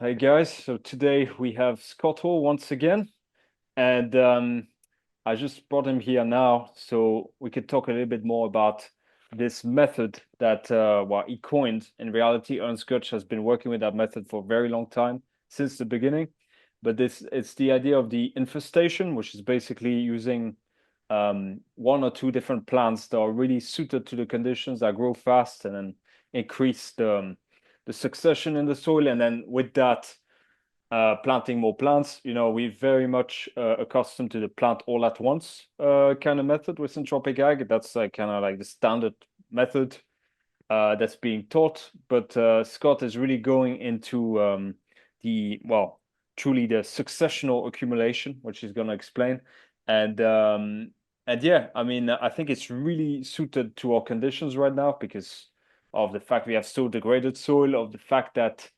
Hey guys, so today we have Scott Hall once again, and I just brought him here now so we could talk a little bit more about this method that he coined. In reality, Ernst Götz has been working with that method for a very long time, since the beginning. But it's the idea of the infestation, which is basically using one or two different plants that are really suited to the conditions that grow fast and then increase the succession in the soil, and then with that planting more plants. We're very much accustomed to the plant all at once kind of method with Syntropic Ag. That's like kind of like the standard method that's being taught. But Scott is really going into truly the successional accumulation, which he's going to explain. And yeah, I mean, I think it's really suited to our conditions right now because of the fact we have so degraded soil, of the fact that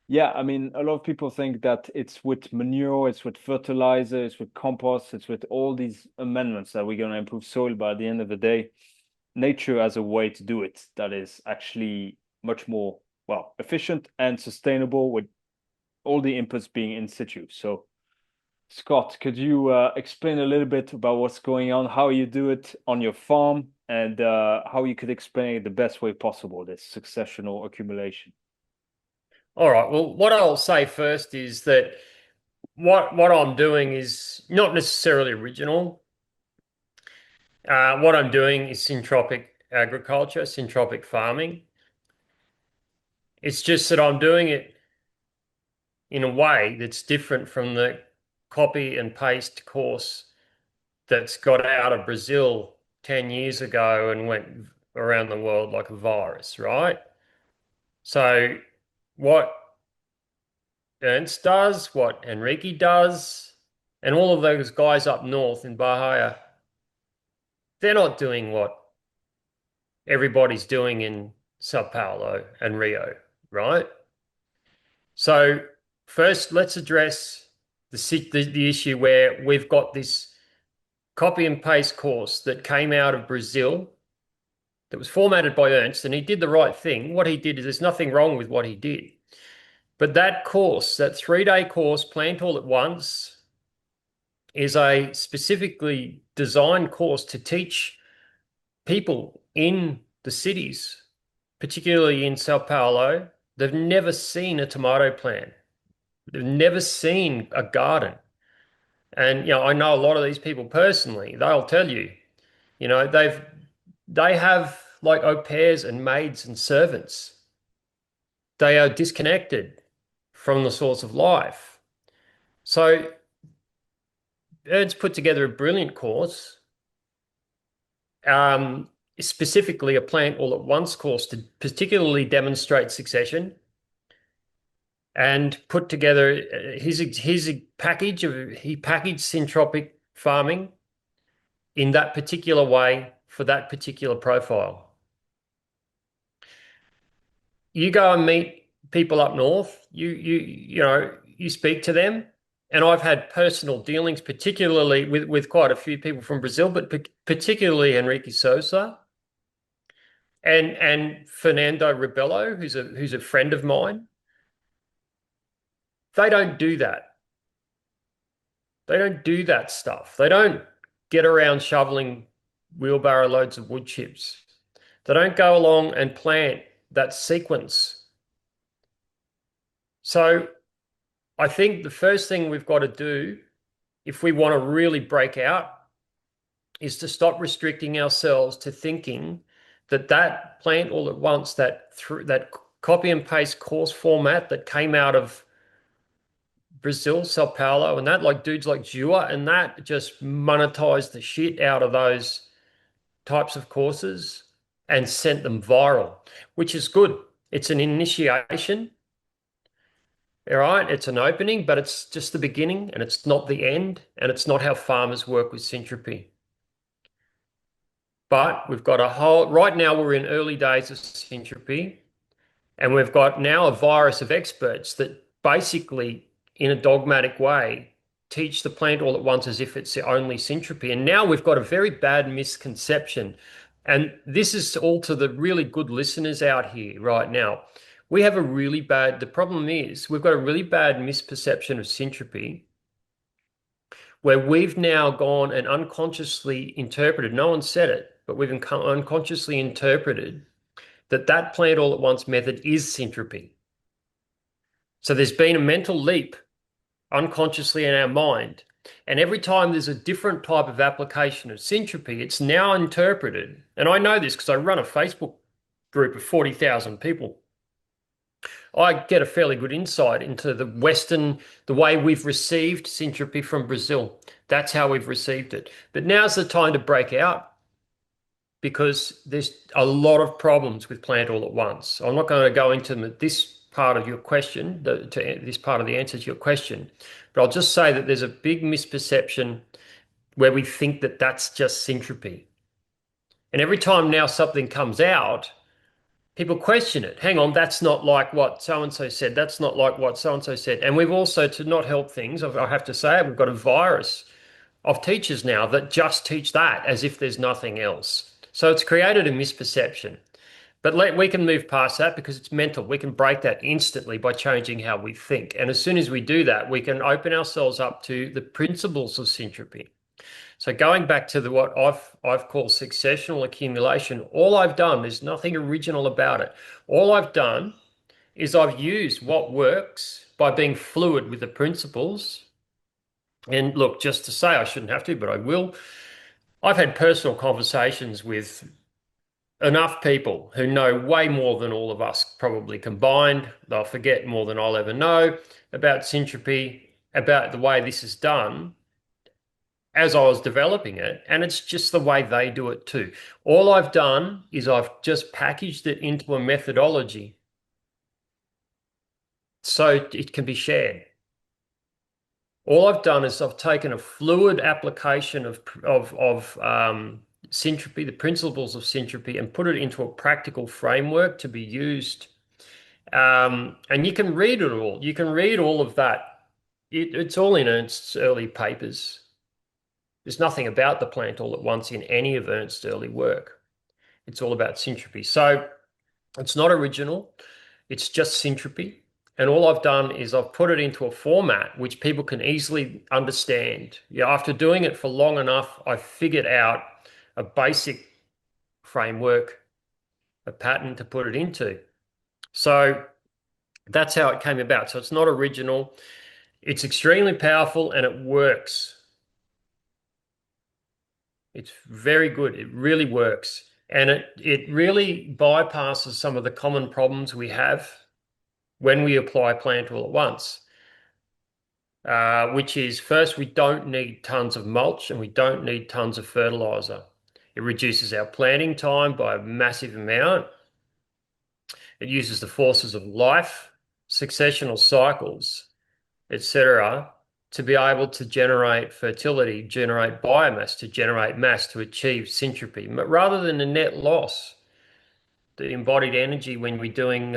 yeah, I mean, a lot of people think that it's with manure, it's with fertilizer, it's with compost, it's with all these amendments that we're going to improve soil. But at the end of the day, nature has a way to do it that is actually much more, efficient and sustainable with all the inputs being in situ. So, Scott, could you explain a little bit about what's going on, how you do it on your farm, and how you could explain it the best way possible, this successional accumulation? All right. Well, what I'll say first is that what I'm doing is not necessarily original. What I'm doing is syntropic agriculture, syntropic farming. It's just that I'm doing it in a way that's different from the copy and paste course that's got out of Brazil 10 years ago and went around the world like a virus, right? So what Ernst does, what Enrique does, and all of those guys up north in Bahia, they're not doing what everybody's doing in Sao Paulo and Rio, right? So first, let's address the issue where we've got this copy and paste course that came out of Brazil that was formatted by Ernst, and he did the right thing. What he did is there's nothing wrong with what he did. But that course, that 3-day course, Plant All at Once, is a specifically designed course to teach people in the cities, particularly in Sao Paulo. They've never seen a tomato plant. They've never seen a garden. And I know a lot of these people personally. They'll tell you, they have like au pairs and maids and servants. They are disconnected from the source of life. So Ernst put together a brilliant course, specifically a plant all at once course to particularly demonstrate succession, and put together his package of he packaged syntropic farming in that particular way for that particular profile. You go and meet people up north, you speak to them, and I've had personal dealings, particularly with quite a few people from Brazil, but particularly Enrique Sousa and Fernando Rebelo, who's a friend of mine. They don't do that. They don't do that stuff. They don't get around shoveling wheelbarrow loads of wood chips. They don't go along and plant that sequence. So I think the first thing we've got to do, if we want to really break out, is to stop restricting ourselves to thinking that plant all at once, that copy and paste course format that came out of Brazil, Sao Paulo, and that, like dudes like Jua, and that just monetized the shit out of those types of courses and sent them viral, which is good. It's an initiation, all right? It's an opening, but it's just the beginning and it's not the end, and it's not how farmers work with syntropy. But we've got right now we're in early days of syntropy, and we've got now a virus of experts that basically, in a dogmatic way, teach the plant all at once as if it's the only syntropy. And now we've got a very bad misconception. And this is all to the really good listeners out here right now. We have the problem is we've got a really bad misperception of syntropy where we've now gone and unconsciously interpreted, no one said it, but we've unconsciously interpreted that that plant all at once method is syntropy. So there's been a mental leap unconsciously in our mind. And every time there's a different type of application of syntropy, it's now interpreted. And I know this because I run a Facebook group of 40,000 people. I get a fairly good insight into the way we've received syntropy from Brazil. That's how we've received it. But now's the time to break out because there's a lot of problems with plant all at once. I'm not going to go into this part of your question, this part of the answer to your question, but I'll just say that there's a big misperception where we think that that's just syntropy. And every time now something comes out, people question it. Hang on, that's not like what so-and-so said. That's not like what so-and-so said. And we've also, to not help things, I have to say, we've got a virus of teachers now that just teach that as if there's nothing else. So it's created a misperception. But we can move past that because it's mental. We can break that instantly by changing how we think. And as soon as we do that, we can open ourselves up to the principles of syntropy. So going back to what I've called successional accumulation, all I've done, there's nothing original about it. All I've done is I've used what works by being fluid with the principles. And look, just to say, I shouldn't have to, but I will. I've had personal conversations with enough people who know way more than all of us probably combined. They'll forget more than I'll ever know about syntropy, about the way this is done as I was developing it. And it's just the way they do it too. All I've done is I've just packaged it into a methodology so it can be shared. All I've done is I've taken a fluid application of syntropy, the principles of syntropy, and put it into a practical framework to be used. And you can read it all. You can read all of that. It's all in Ernst's early papers. There's nothing about the plant all at once in any of Ernst's early work. It's all about syntropy. So it's not original. It's just syntropy. And all I've done is I've put it into a format which people can easily understand. Yeah, after doing it for long enough, I figured out a basic framework, a pattern to put it into. So that's how it came about. So it's not original. It's extremely powerful and it works. It's very good. It really works. And it really bypasses some of the common problems we have when we apply plant all at once, which is first, we don't need tons of mulch and we don't need tons of fertilizer. It reduces our planting time by a massive amount. It uses the forces of life, successional cycles, etc., to be able to generate fertility, generate biomass, to generate mass, to achieve syntropy, but rather than a net loss. The embodied energy when we're doing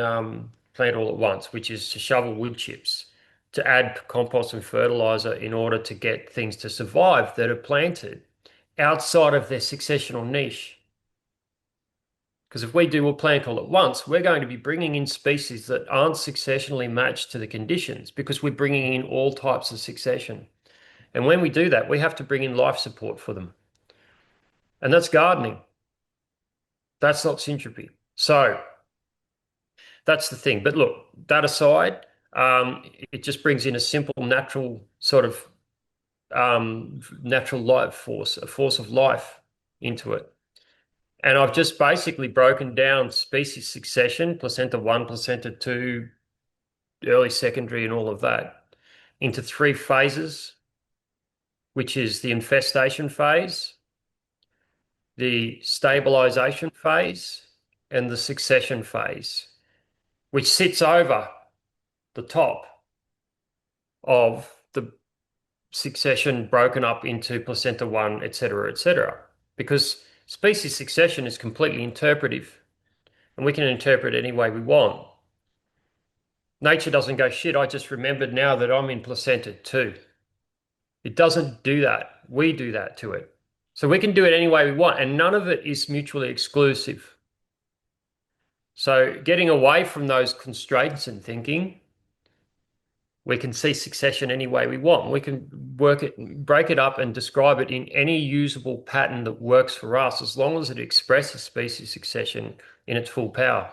plant all at once, which is to shovel wood chips, to add compost and fertilizer in order to get things to survive that are planted outside of their successional niche. Because if we do a plant all at once, we're going to be bringing in species that aren't successionally matched to the conditions because we're bringing in all types of succession. And when we do that, we have to bring in life support for them. And that's gardening. That's not syntropy. So that's the thing. But look, that aside, it just brings in a simple, natural sort of natural life force, a force of life into it. And I've just basically broken down species succession, placenta 1, placenta 2, early secondary and all of that into 3 phases, which is the infestation phase, the stabilisation phase, and the succession phase, which sits over the top of the succession broken up into placenta 1, etc., etc. Because species succession is completely interpretive and we can interpret it any way we want. Nature doesn't go, shit, I just remembered now that I'm in placenta 2. It doesn't do that. We do that to it. So we can do it any way we want, and none of it is mutually exclusive. So getting away from those constraints and thinking, we can see succession any way we want. We can work it, break it up and describe it in any usable pattern that works for us, as long as it expresses species succession in its full power.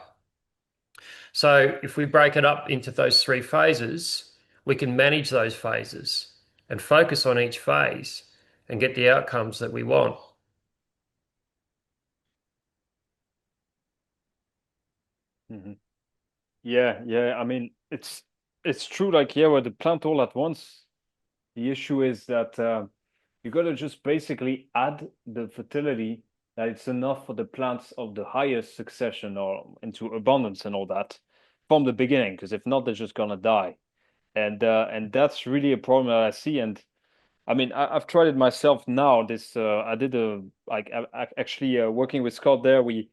So if we break it up into those three phases, we can manage those phases and focus on each phase and get the outcomes that we want. Mhm. Yeah, yeah. I mean, it's true. Like, yeah, with the plant all at once, the issue is that you got to just basically add the fertility that it's enough for the plants of the highest succession or into abundance and all that from the beginning. Because if not, they're just gonna die. And that's really a problem that I see. And I mean, I've tried it myself now. This I did a like actually working with Scott there. We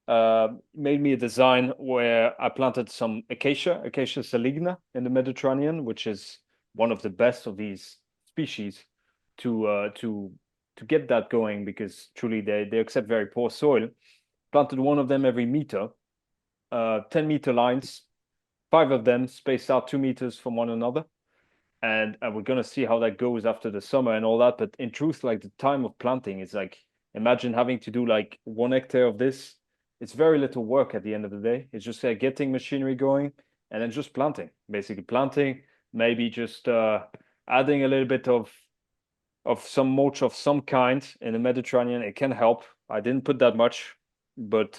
made me a design where I planted some Acacia saligna in the Mediterranean, which is one of the best of these species to uh, to to get that going because truly they accept very poor soil. Planted one of them every meter, 10-meter lines, five of them spaced out 2 meters from one another, and we're gonna see how that goes after the summer and all that. But in truth, like the time of planting is like imagine having to do like 1 hectare of this. It's very little work at the end of the day. It's just getting machinery going and then just planting, basically planting, maybe just adding a little bit of some mulch of some kind in the Mediterranean. It can help. I didn't put that much, but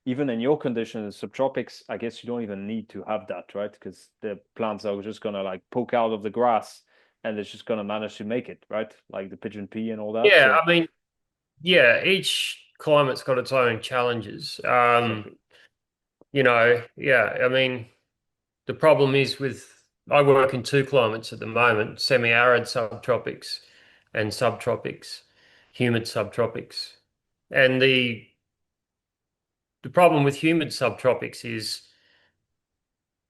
even in your conditions, subtropics, I guess you don't even need to have that, right? Because the plants are just gonna like poke out of the grass and it's just gonna manage to make it, right? Like the pigeon pea and all that. Yeah, So I mean, yeah, each climate's got its own challenges. exactly. Yeah, I mean, the problem is I work in two climates at the moment, semi-arid subtropics and subtropics, humid subtropics. And the problem with humid subtropics is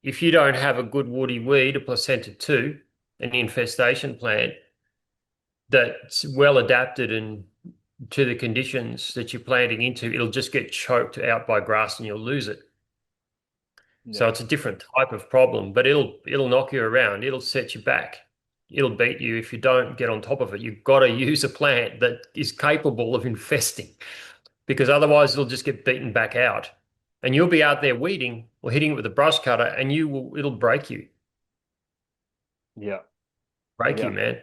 if you don't have a good woody weed, a placenta 2, an infestation plant that's well adapted and to the conditions that you're planting into, it'll just get choked out by grass and you'll lose it. Yeah. So it's a different type of problem, but it'll knock you around. It'll set you back. It'll beat you if you don't get on top of it. You've got to use a plant that is capable of infesting because otherwise it'll just get beaten back out. And you'll be out there weeding or hitting it with a brush cutter and it'll break you. Yeah. Break you, Yeah. man.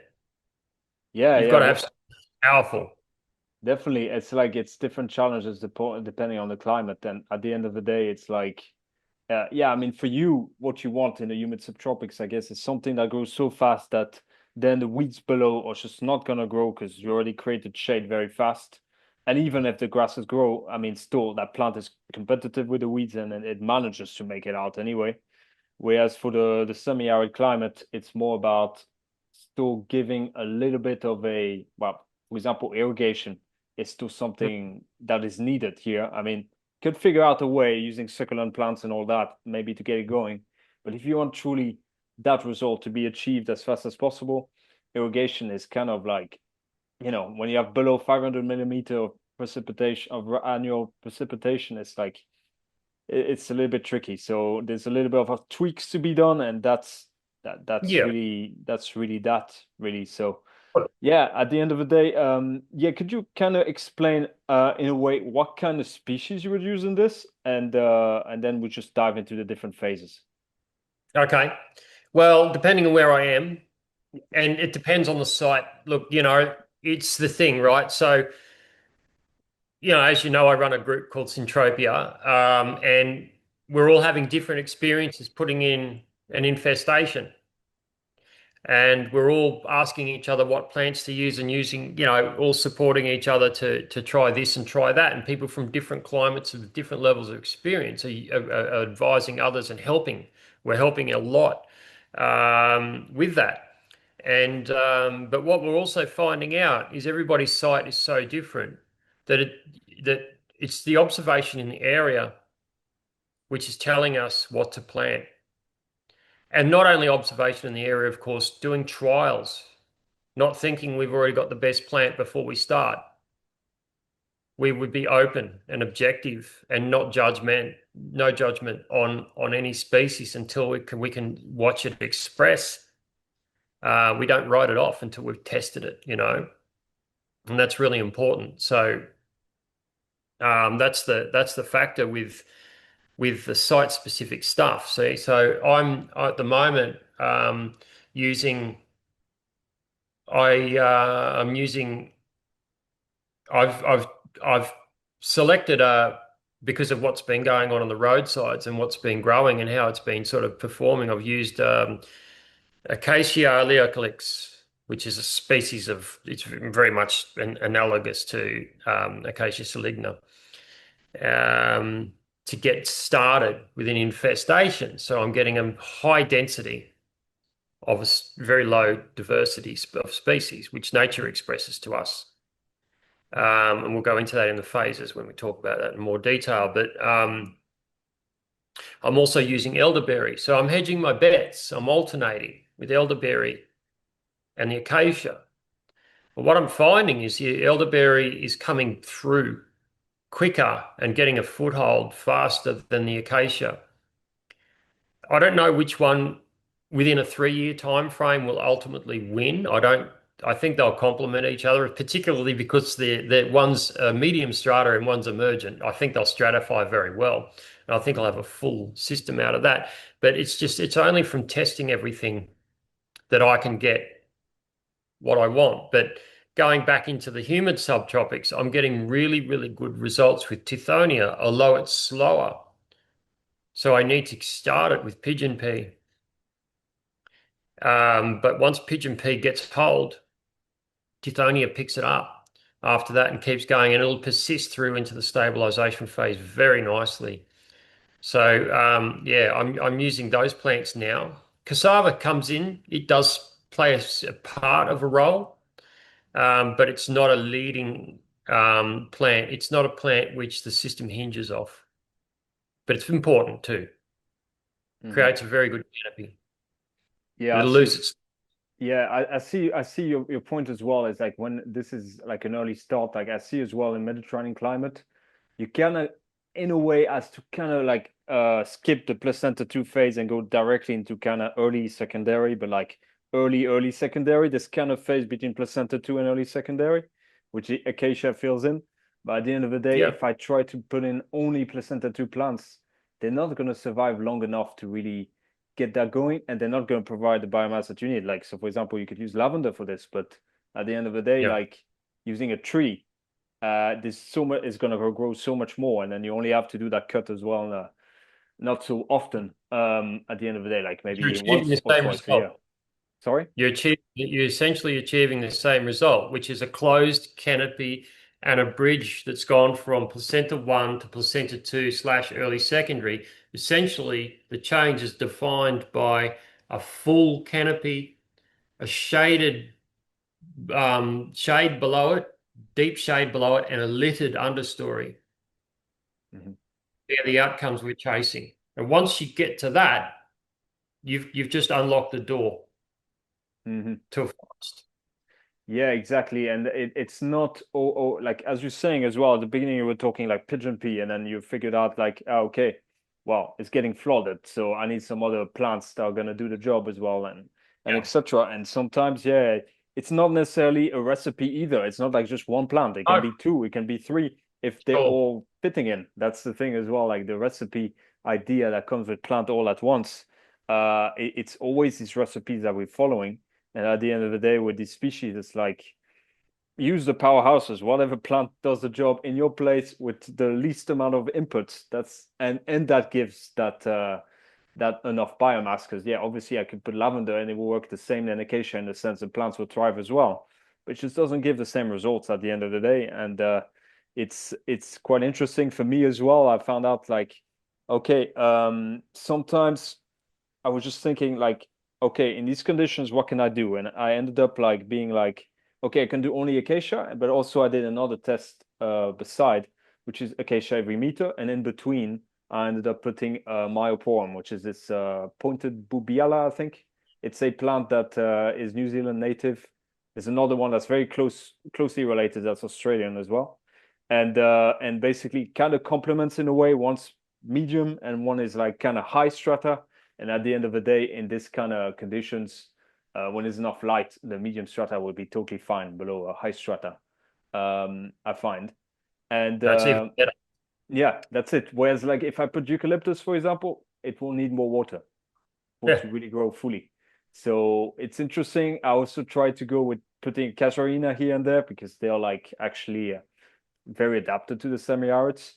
Yeah. You've Yeah. got to have Well, something powerful. definitely. It's like it's different challenges depending on the climate. And at the end of the day, it's like yeah, I mean, for you, what you want in the humid subtropics, I guess, is something that grows so fast that then the weeds below are just not gonna grow because you already created shade very fast. And even if the grasses grow, I mean, still that plant is competitive with the weeds and it manages to make it out anyway. Whereas for the semi-arid climate, it's more about still giving a little bit of a, well, for example, irrigation is still something that is needed here. I mean, could figure out a way using succulent plants and all that, maybe to get it going. But if you want truly that result to be achieved as fast as possible, irrigation is kind of like, when you have below 500 millimeter of precipitation of annual precipitation, it's like it's a little bit tricky. So there's a little bit of tweaks to be done, and that's Yeah. really that really. So yeah, at the end of the day, yeah, could you kind of explain in a way what kind of species you would use in this, and then we just dive into the different phases. Okay. Well, depending on where I am, and it depends on the site. Look, it's the thing, right? So, as you know, I run a group called Syntropia, and we're all having different experiences putting in an infestation. And we're all asking each other what plants to use and using, all supporting each other to try this and try that. And people from different climates with different levels of experience are advising others and helping. We're helping a lot with that. And but what we're also finding out is everybody's site is so different that it's the observation in the area which is telling us what to plant. And not only observation in the area, of course, doing trials, not thinking we've already got the best plant before we start. we would be open and objective and not no judgment on any species until we can watch it express. We don't write it off until we've tested it, and that's really important. So that's the factor with the site specific stuff. See, so I'm at the moment using I'm using I've selected because of what's been going on the roadsides and what's been growing and how it's been sort of performing. I've used Acacia oleocalyx, which is a species it's very much analogous to Acacia saligna, to get started with an infestation. So I'm getting a high density of a very low diversity of species, which nature expresses to us. And we'll go into that in the phases when we talk about that in more detail. But I'm also using elderberry. So I'm hedging my bets. I'm alternating with elderberry and the acacia. But what I'm finding is the elderberry is coming through quicker and getting a foothold faster than the acacia. I don't know which one within a 3-year time frame will ultimately win. I think they'll complement each other, particularly because one's a medium strata and one's emergent. I think they'll stratify very well. And I think I'll have a full system out of that. But it's only from testing everything that I can get what I want. But going back into the humid subtropics, I'm getting really, really good results with Tithonia, although it's slower. So I need to start it with pigeon pea. But once pigeon pea gets hold, Tithonia picks it up after that and keeps going, and it'll persist through into the stabilisation phase very nicely. So yeah, I'm using those plants now. Cassava comes in; it does play a part of a role, but it's not a leading plant. It's not a plant which the system hinges off, but it's important too. Creates a very good canopy, Yeah, but I it'll see. lose its. Yeah, I see your point as well. Is like when this is like an early start, like I see as well in Mediterranean climate, you kind of in a way as to kind of like skip the placenta 2 phase and go directly into kind of early secondary, but like early secondary, this kind of phase between placenta 2 and early secondary, which the acacia fills in. But at the end of the day, Yeah, if I try to put in only placenta 2 plants, they're not going to survive long enough to really get that going, and they're not going to provide the biomass that you need. Like, so for example, you could use lavender for this, but at the end of the day, yeah. like using a tree, there's so much is going to grow so much more, and then you only have to do that cut as well, not so often. At the end of the day, like You're maybe achieving the once or same twice a year. result. Sorry. You're essentially achieving the same result, which is a closed canopy and a bridge that's gone from placenta 1 to placenta 2 / early secondary. Essentially, the change is defined by a full canopy, a shaded shade below it, deep shade below it, and a littered understory. Hmm. They're the outcomes we're chasing. And once you get to that, you've just unlocked the door Hmm. to a forest. Yeah, exactly. And it's not like as you're saying as well, at the beginning you were talking like pigeon pea, and then you figured out like, oh, okay, well, it's getting flooded, so I need some other plants that are gonna do the job as well, and Yeah. etc. And sometimes, yeah, it's not necessarily a recipe either. It's not like just one plant. It can Oh, be two, it can be three if they're sure. all fitting in. That's the thing as well, like the recipe idea that comes with plant all at once. It's always these recipes that we're following. And at the end of the day, with these species, it's like use the powerhouses. Whatever plant does the job in your place with the least amount of inputs. And that gives that enough biomass. Because yeah, obviously I could put lavender and it will work the same than acacia in the sense that plants will thrive as well. But it just doesn't give the same results at the end of the day. And it's quite interesting for me as well. I found out like, okay, sometimes I was just thinking like, okay, in these conditions, what can I do? And I ended up like being like, okay, I can do only acacia, but also I did another test beside, which is acacia every meter, and in between, I ended up putting myoporum, which is this pointed bubiala, I think. It's a plant that is New Zealand native. There's another one that's very closely related, that's Australian as well. and basically kind of complements in a way. One's medium and one is like kind of high strata. And at the end of the day, in this kind of conditions, when there's enough light, the medium strata will be totally fine below a high strata. I find, and That's even better. yeah, that's it. Whereas, like if I put eucalyptus, for example, it will need more water for Yeah. to really grow fully. So it's interesting. I also try to go with putting casuarina here and there because they are like actually very adapted to the semi-arids.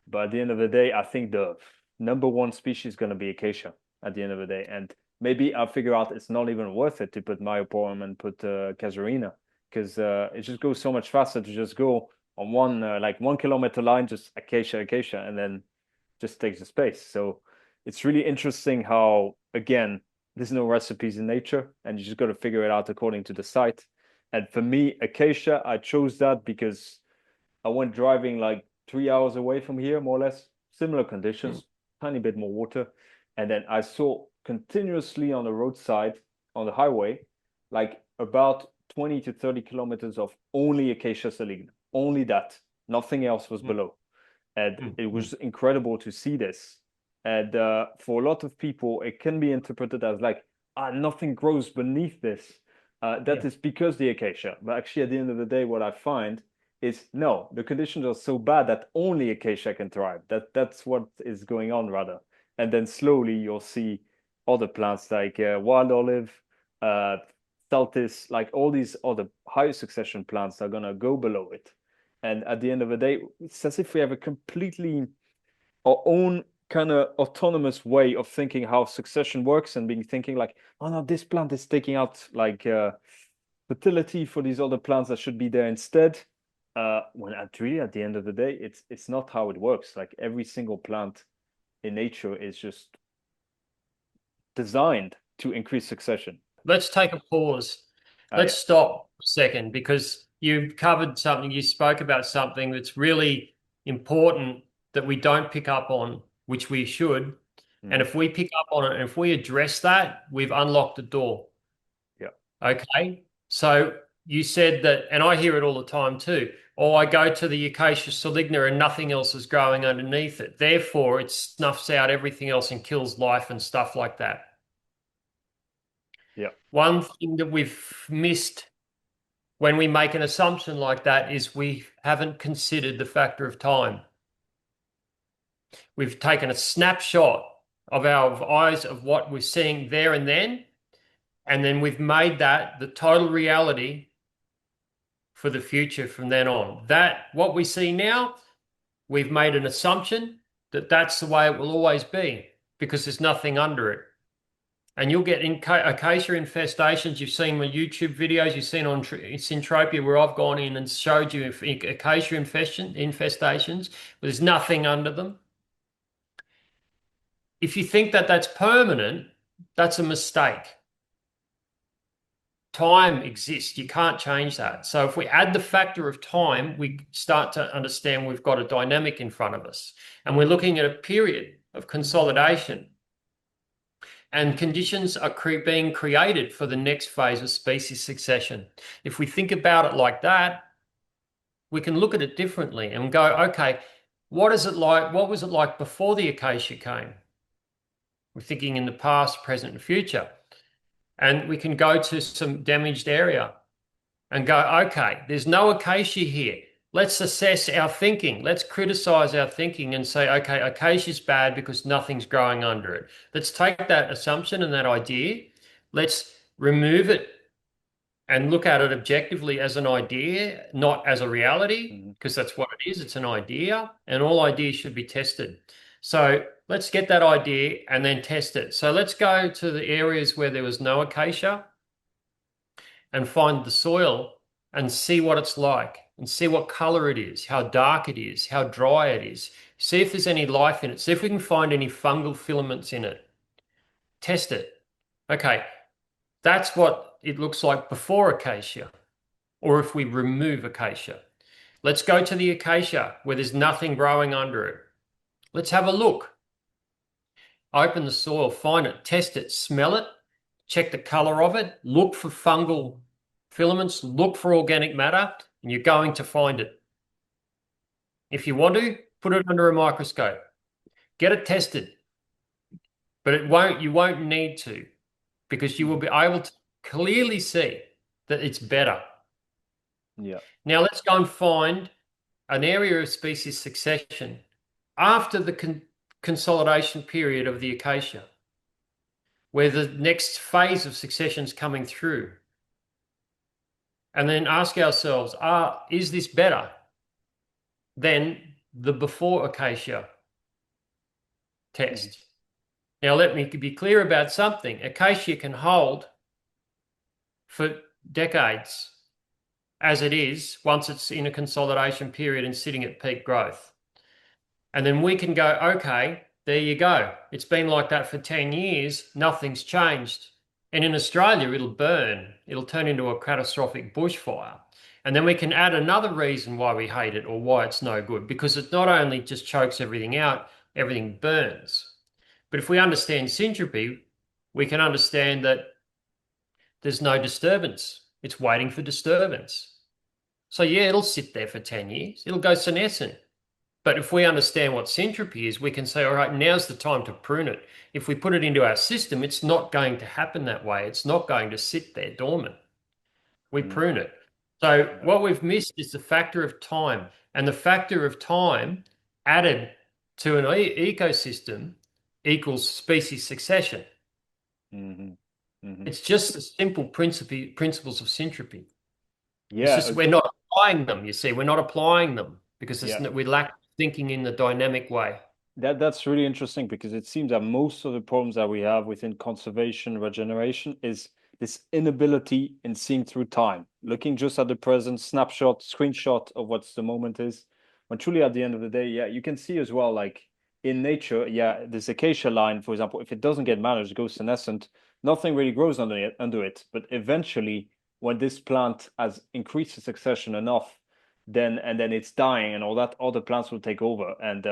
But at the end of the day, I think the number one species is going to be acacia at the end of the day. And maybe I'll figure out it's not even worth it to put myoporum and put casuarina because it just goes so much faster to just go on one like 1 kilometer line, just acacia, and then just takes the space. So it's really interesting how, again, there's no recipes in nature and you just got to figure it out according to the site. And for me, acacia, I chose that because I went driving like 3 hours away from here, more or less, similar conditions, tiny bit more water. And then I saw continuously on the roadside, on the highway, like about 20 to 30 kilometers of only acacia saligna, only that. Nothing else was below. And it was incredible to see this. And for a lot of people, it can be interpreted as like, nothing grows beneath this. That is because the acacia. But actually, at the end of the day, what I find is no, the conditions are so bad that only acacia can thrive. That's what is going on rather. And then slowly you'll see other plants like wild olive, uh, Celtis, like all these other high succession plants are gonna go below it. And at the end of the day, it's as if we have a completely our own kind of autonomous way of thinking how succession works and being thinking like, oh no, this plant is taking out like fertility for these other plants that should be there instead. When at really at the end of the day, it's not how it works. Like every single plant in nature is just designed to increase succession. Let's take a pause. Yeah. Let's stop a second because you've covered something, you spoke about something that's really important that we don't pick up on, which we should. And if we pick up on it and if we address that, we've unlocked the door. Yeah. Okay. So you said that, and I hear it all the time too. Oh, I go to the Acacia saligna and nothing else is growing underneath it. Therefore, it snuffs out everything else and kills life and stuff like that. Yeah. One thing that we've missed when we make an assumption like that is we haven't considered the factor of time. We've taken a snapshot of our eyes of what we're seeing there and then we've made that the total reality for the future from then on. That what we see now, we've made an assumption that that's the way it will always be because there's nothing under it. And you'll get in acacia infestations. You've seen my YouTube videos. You've seen on Syntropia where I've gone in and showed you acacia infestations. Where there's nothing under them. If you think that that's permanent, that's a mistake. Time exists. You can't change that. So if we add the factor of time, we start to understand we've got a dynamic in front of us. And we're looking at a period of consolidation. And conditions are being created for the next phase of species succession. If we think about it like that, we can look at it differently and go, okay, what is it like? What was it like before the acacia came? We're thinking in the past, present, and future. And we can go to some damaged area and go, okay, there's no acacia here. Let's assess our thinking. Let's criticize our thinking and say, okay, acacia is bad because nothing's growing under it. Let's take that assumption and that idea. Let's remove it and look at it objectively as an idea, not as a reality, because that's what it is. It's an idea, and all ideas should be tested. So let's get that idea and then test it. So let's go to the areas where there was no acacia and find the soil and see what it's like and see what color it is, how dark it is, how dry it is. See if there's any life in it. See if we can find any fungal filaments in it. Test it. Okay, that's what it looks like before acacia, or if we remove acacia. Let's go to the acacia where there's nothing growing under it. Let's have a look. Open the soil, find it, test it, smell it, check the color of it, look for fungal filaments, look for organic matter, and you're going to find it. If you want to, put it under a microscope, get it tested, but you won't need to, because you will be able to clearly see that it's better. Yeah. Now let's go and find an area of species succession after the consolidation period of the acacia, where the next phase of succession is coming through. And then ask ourselves, is this better than the before acacia test? Now, let me be clear about something. Acacia can hold for decades as it is once it's in a consolidation period and sitting at peak growth. And then we can go, okay, there you go. It's been like that for 10 years. Nothing's changed. And in Australia, it'll burn. It'll turn into a catastrophic bushfire. And then we can add another reason why we hate it or why it's no good, because it not only just chokes everything out, everything burns. But if we understand syntropy, we can understand that there's no disturbance. It's waiting for disturbance. So yeah, it'll sit there for 10 years. It'll go senescent. But if we understand what syntropy is, we can say, all right, now's the time to prune it. If we put it into our system, it's not going to happen that way. It's not going to sit there dormant. We prune it. So what we've missed is the factor of time. And the factor of time added to an ecosystem equals species succession. It's just the simple principles of syntropy. Yeah. It's just we're not applying them, you see. We're not applying them because we lack thinking in the dynamic way. That's really interesting, because it seems that most of the problems that we have within conservation regeneration is this inability in seeing through time, looking just at the present snapshot, screenshot of what's the moment is. When truly at the end of the day, yeah, you can see as well, like in nature, yeah, this acacia line, for example, if it doesn't get managed, it goes senescent, nothing really grows under it. But eventually, when this plant has increased the succession enough, then it's dying and all that, other plants will take over. And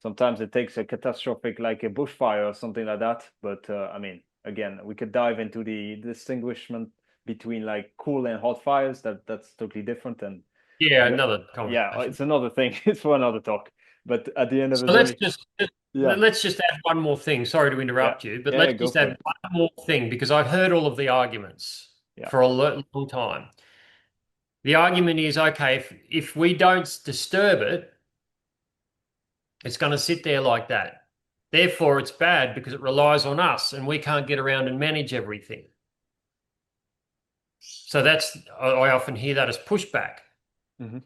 sometimes it takes a catastrophic, like a bushfire or something like that. But I mean, again, we could dive into the distinguishment between like cool and hot fires. That's totally different. And Yeah, another yeah, conversation. it's another thing. It's for another talk. But at the end of the So let's day, just yeah, let's just add one more thing. Sorry to yeah, interrupt you, but yeah, let's go just for add it. one more thing because I've heard all of the arguments Yeah. for a long time. The argument is, okay, if we don't disturb it, it's going to sit there like that. Therefore, it's bad because it relies on us and we can't get around and manage everything. So I often hear that as pushback. Mm-hmm.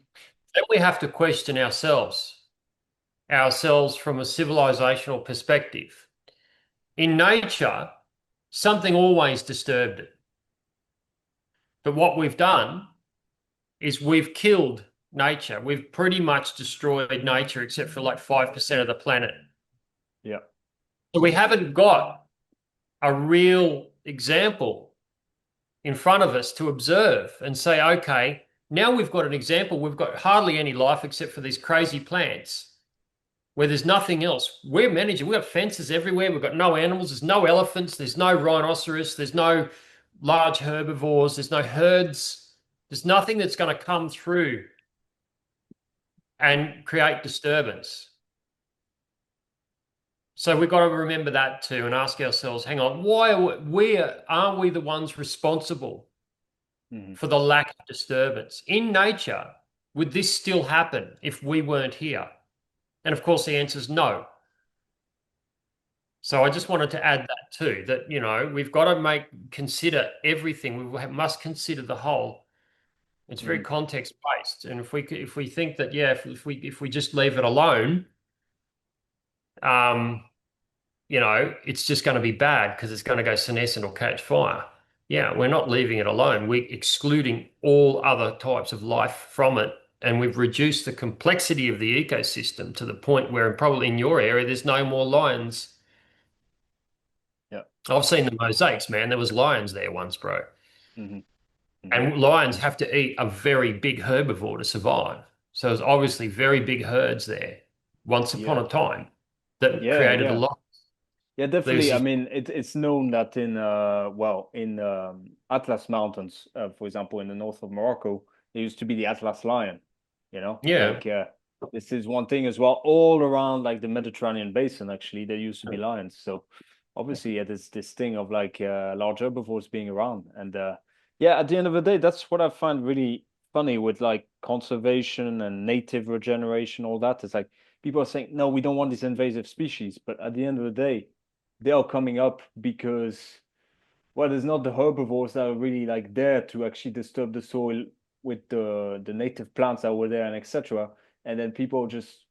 Then we have to question ourselves from a civilizational perspective. In nature, something always disturbed it. But what we've done is we've killed nature. We've pretty much destroyed nature except for like 5% of the planet. Yeah. So we haven't got a real example in front of us to observe and say, okay, now we've got an example. We've got hardly any life except for these crazy plants where there's nothing else. We're managing. We've got fences everywhere. We've got no animals. There's no elephants. There's no rhinoceros. There's no large herbivores. There's no herds. There's nothing that's going to come through and create disturbance. So we've got to remember that too and ask ourselves, hang on, why are we the ones responsible for the lack of disturbance? In nature, would this still happen if we weren't here? And of course, the answer is no. So I just wanted to add that too, that, we've got to consider everything. We must consider the whole. It's very context based. And if we think that, yeah, if we just leave it alone, it's just going to be bad because it's going to go senescent or catch fire. Yeah, we're not leaving it alone. We're excluding all other types of life from it. And we've reduced the complexity of the ecosystem to the point where probably in your area, there's no more lions. Yeah. I've seen the mosaics, man. There was lions there once, bro. And lions have to eat a very big herbivore to survive. So there's obviously very big herds there once upon a time that created a lot. Yeah, definitely. I mean, it's known that in Atlas Mountains, for example, in the north of Morocco, there used to be the Atlas lion. Yeah. Like This is one thing as well. All around like the Mediterranean basin, actually, there used to be lions. So obviously, yeah, there's this thing of like large herbivores being around. And yeah, at the end of the day, that's what I find really funny with like conservation and native regeneration, all that. It's like people are saying, no, we don't want these invasive species. But at the end of the day, they are coming up because well, there's not the herbivores that are really like there to actually disturb the soil with the native plants that were there and etc. And then people just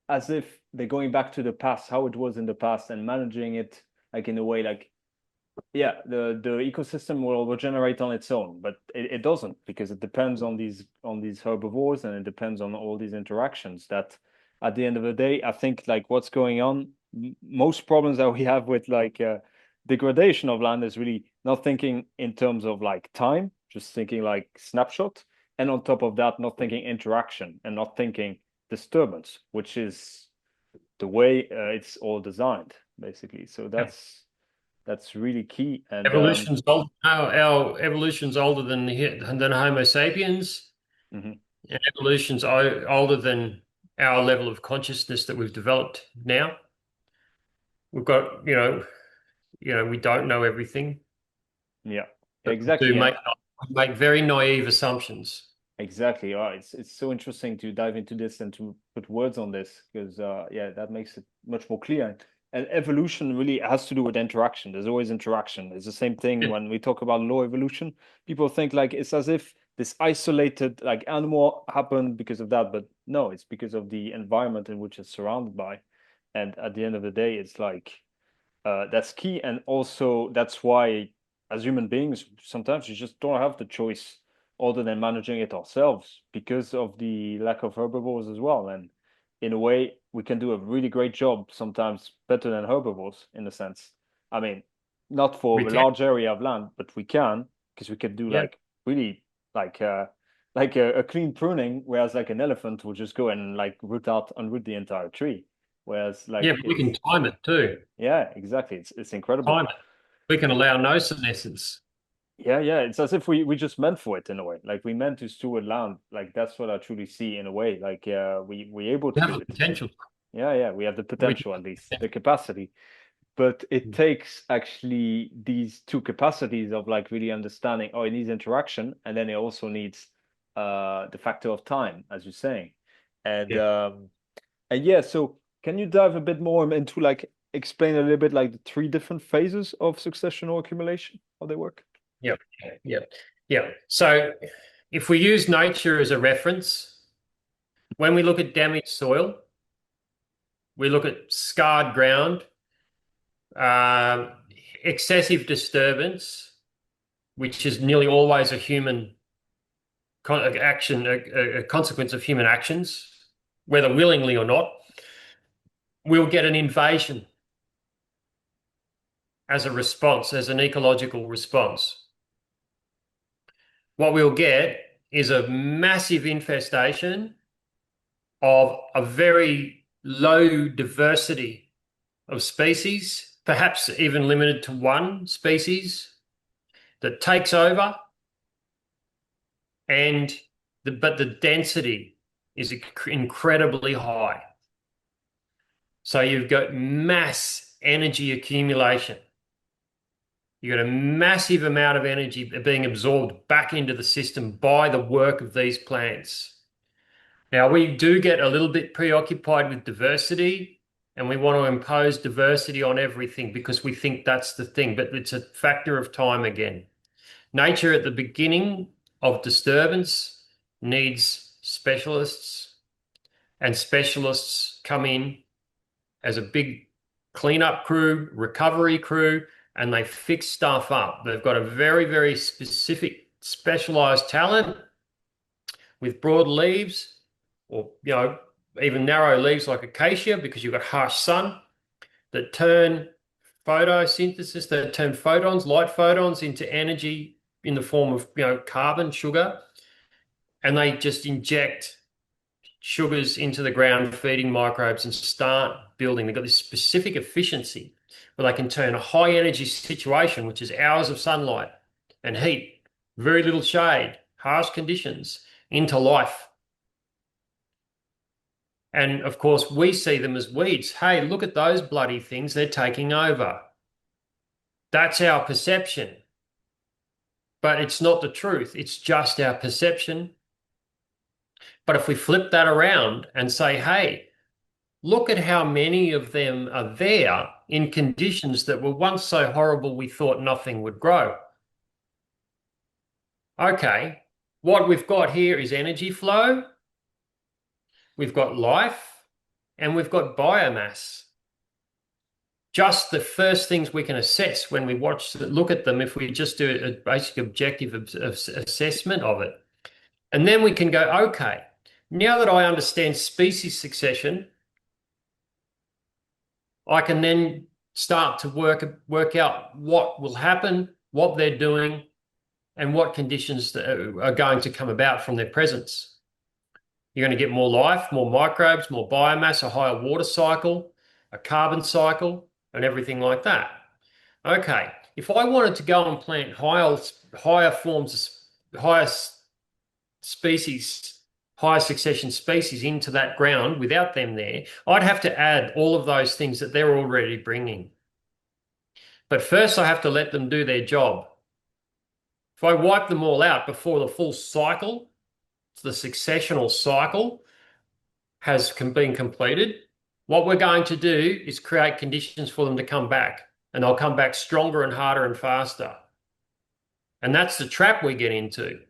as if they're going back to the past, how it was in the past, and managing it like in a way like yeah, the ecosystem will regenerate on its own, but it doesn't because it depends on these herbivores and it depends on all these interactions that at the end of the day, I think like what's going on, most problems that we have with like degradation of land is really not thinking in terms of like time, just thinking like snapshot, and on top of that, not thinking interaction and not thinking disturbance, which is the way it's all designed, basically. So Yeah. that's really key. And Evolution's old. Our evolution's older than Homo sapiens, mhm. and evolution's older than our level of consciousness that we've developed now. We've got, we don't know everything, Yeah, but we do exactly. And make very naive assumptions. exactly. It's so interesting to dive into this and to put words on this because yeah, that makes it much more clear. And evolution really has to do with interaction. There's always interaction. It's the same thing Yeah, when we talk about low evolution. People think like it's as if this isolated like animal happened because of that, but no, it's because of the environment in which it's surrounded by. And at the end of the day, it's like that's key. And also, that's why, as human beings, sometimes you just don't have the choice other than managing it ourselves because of the lack of herbivores as well. And in a way, we can do a really great job, sometimes better than herbivores in a sense. I mean, not for we a can. large area of land, but we can because we can do Yeah, like really like a clean pruning, whereas like an elephant will just go and like unroot the entire tree. Whereas yeah, like but we it's can time it too. yeah, exactly. It's incredible. Time it. We can allow no senescence. Yeah, yeah. It's as if we just meant for it in a way. Like we meant to steward land. Like that's what I truly see in a way. Like we're able We to have do the it. potential. Yeah, yeah. We have the We, potential at least, the capacity. But it takes actually these two capacities of like really understanding, oh, it needs interaction, and then it also needs the factor of time, as you're saying. And yeah, and yeah, so can you dive a bit more into like explain a little bit like the three different phases of successional accumulation, how they work? yeah, yeah, yeah. So if we use nature as a reference, when we look at damaged soil, we look at scarred ground, um, excessive disturbance, which is nearly always a human action, a consequence of human actions, whether willingly or not. We'll get an invasion as a response, as an ecological response. What we'll get is a massive infestation of a very low diversity of species, perhaps even limited to one species that takes over, and but the density is incredibly high. So you've got mass energy accumulation. You've got a massive amount of energy being absorbed back into the system by the work of these plants. Now, we do get a little bit preoccupied with diversity, and we want to impose diversity on everything because we think that's the thing, but it's a factor of time again. Nature at the beginning of disturbance needs specialists, and specialists come in as a big cleanup crew, recovery crew, and they fix stuff up. They've got a very, very specific, specialized talent with broad leaves or, even narrow leaves like acacia because you've got harsh sun that turn photosynthesis, that turn photons, light photons into energy in the form of, carbon, sugar, and they just inject sugars into the ground, feeding microbes and start building. They've got this specific efficiency where they can turn a high energy situation, which is hours of sunlight and heat, very little shade, harsh conditions, into life. And of course, we see them as weeds. Hey, look at those bloody things. They're taking over. That's our perception. But it's not the truth. It's just our perception. But if we flip that around and say, hey, look at how many of them are there in conditions that were once so horrible we thought nothing would grow. Okay, what we've got here is energy flow, we've got life, and we've got biomass. Just the first things we can assess when we look at them, if we just do a basic objective assessment of it. And then we can go, okay, now that I understand species succession, I can then start to work out what will happen, what they're doing, and what conditions are going to come about from their presence. You're going to get more life, more microbes, more biomass, a higher water cycle, a carbon cycle, and everything like that. Okay, if I wanted to go and plant higher forms, higher species, higher succession species into that ground without them there, I'd have to add all of those things that they're already bringing. But first I have to let them do their job. If I wipe them all out before the full cycle, the successional cycle has been completed, what we're going to do is create conditions for them to come back, and they'll come back stronger and harder and faster. And that's the trap we get into.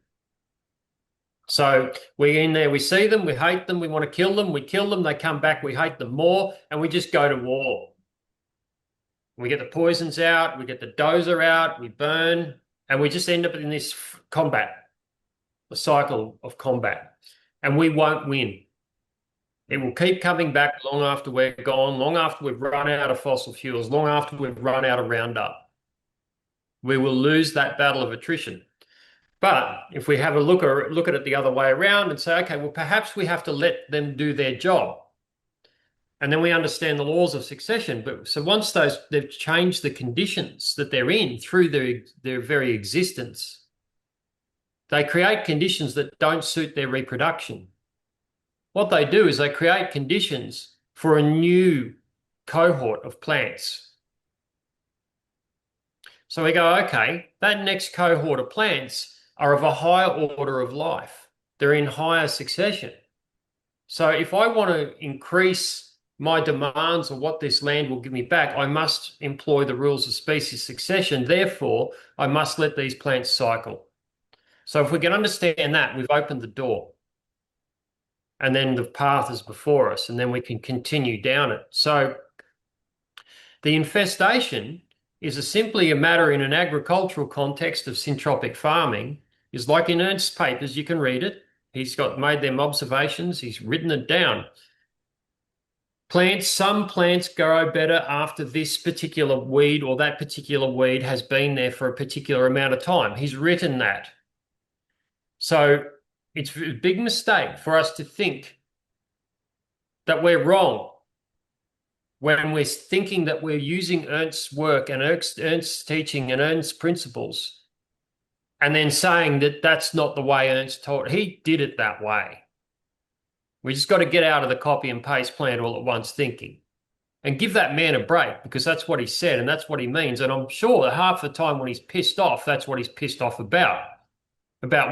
So we're in there, we see them, we hate them, we want to kill them, we kill them, they come back, we hate them more, and we just go to war. We get the poisons out, we get the dozer out, we burn, and we just end up in this combat, a cycle of combat, and we won't win. It will keep coming back long after we're gone, long after we've run out of fossil fuels, long after we've run out of Roundup. We will lose that battle of attrition. But if we have a look at it the other way around and say, okay, well, perhaps we have to let them do their job. And then we understand the laws of succession. But so once they've changed the conditions that they're in through their very existence, they create conditions that don't suit their reproduction. What they do is they create conditions for a new cohort of plants. So we go, okay, that next cohort of plants are of a higher order of life. They're in higher succession. So if I want to increase my demands of what this land will give me back, I must employ the rules of species succession. Therefore, I must let these plants cycle. So if we can understand that, we've opened the door. And then the path is before us, and then we can continue down it. So the infestation is simply a matter in an agricultural context of syntropic farming, is like in Ernst's papers, you can read it. He's made them observations, he's written it down. Some plants grow better after this particular weed or that particular weed has been there for a particular amount of time. He's written that. So it's a big mistake for us to think that we're wrong when we're thinking that we're using Ernst's work and Ernst's teaching and Ernst's principles and then saying that that's not the way Ernst taught. He did it that way. We just got to get out of the copy and paste plant all at once thinking and give that man a break, because that's what he said and that's what he means. And I'm sure that half the time when he's pissed off, that's what he's pissed off about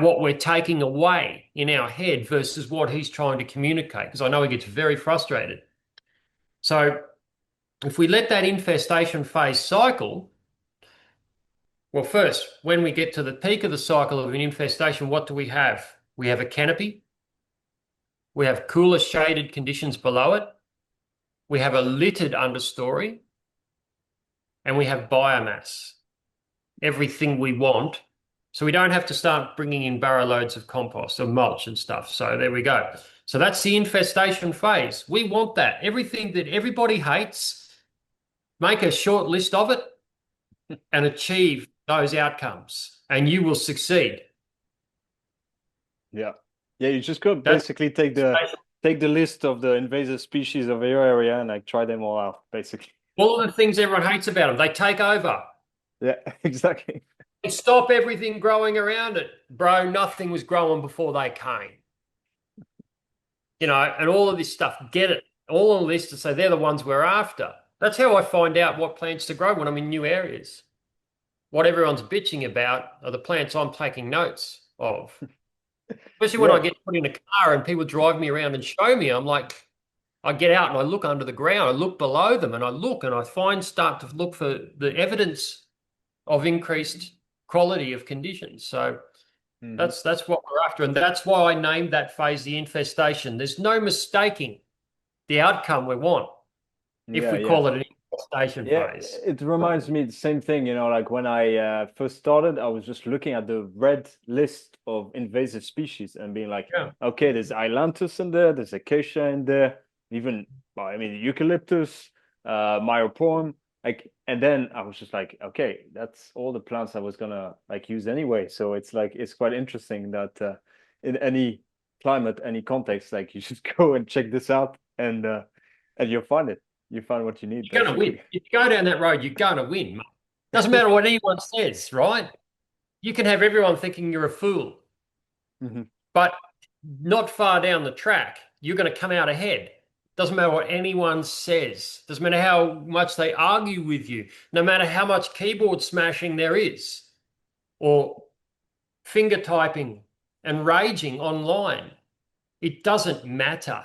what we're taking away in our head versus what he's trying to communicate, because I know he gets very frustrated. So if we let that infestation phase cycle, well, first, when we get to the peak of the cycle of an infestation, what do we have? We have a canopy. We have cooler shaded conditions below it. We have a littered understory. And we have biomass. Everything we want. So we don't have to start bringing in barrow loads of compost or mulch and stuff. So there we go. So that's the infestation phase. We want that. Everything that everybody hates, make a short list of it and achieve those outcomes, and you will succeed. Yeah. Yeah, you just go basically take the list of the invasive species of your area and like try them all out, basically. All of the things everyone hates about them, they take over. Yeah, exactly. They stop everything growing around it. Bro, nothing was growing before they came. and all of this stuff, get it, all of this to say they're the ones we're after. That's how I find out what plants to grow when I'm in new areas. What everyone's bitching about are the plants I'm taking notes of. Especially when I Yeah. get put in a car and people drive me around and show me, I'm like, I get out and I look under the ground, I look below them and I look and I start to look for the evidence of increased quality of conditions. So Hmm. that's what we're after. And that's why I named that phase the infestation. There's no mistaking the outcome we want if Yeah, we yeah. call it an infestation Yeah, phase. it reminds me the same thing, like when I first started, I was just looking at the red list of invasive species and being like, Yeah. okay, there's ailanthus in there, there's acacia in there, even, well, I mean, eucalyptus, myroporum, like, and then I was just like, okay, that's all the plants I was gonna like use anyway. So it's like it's quite interesting that in any climate, any context, like you should go and check this out and you'll find it. You find what you need, You're going to win. basically. If you go down that road, you're going to win, mate. Doesn't matter what anyone says, right? You can have everyone thinking you're a fool, Mhm. but not far down the track, you're going to come out ahead. Doesn't matter what anyone says. Doesn't matter how much they argue with you. No matter how much keyboard smashing there is, or finger typing and raging online. It doesn't matter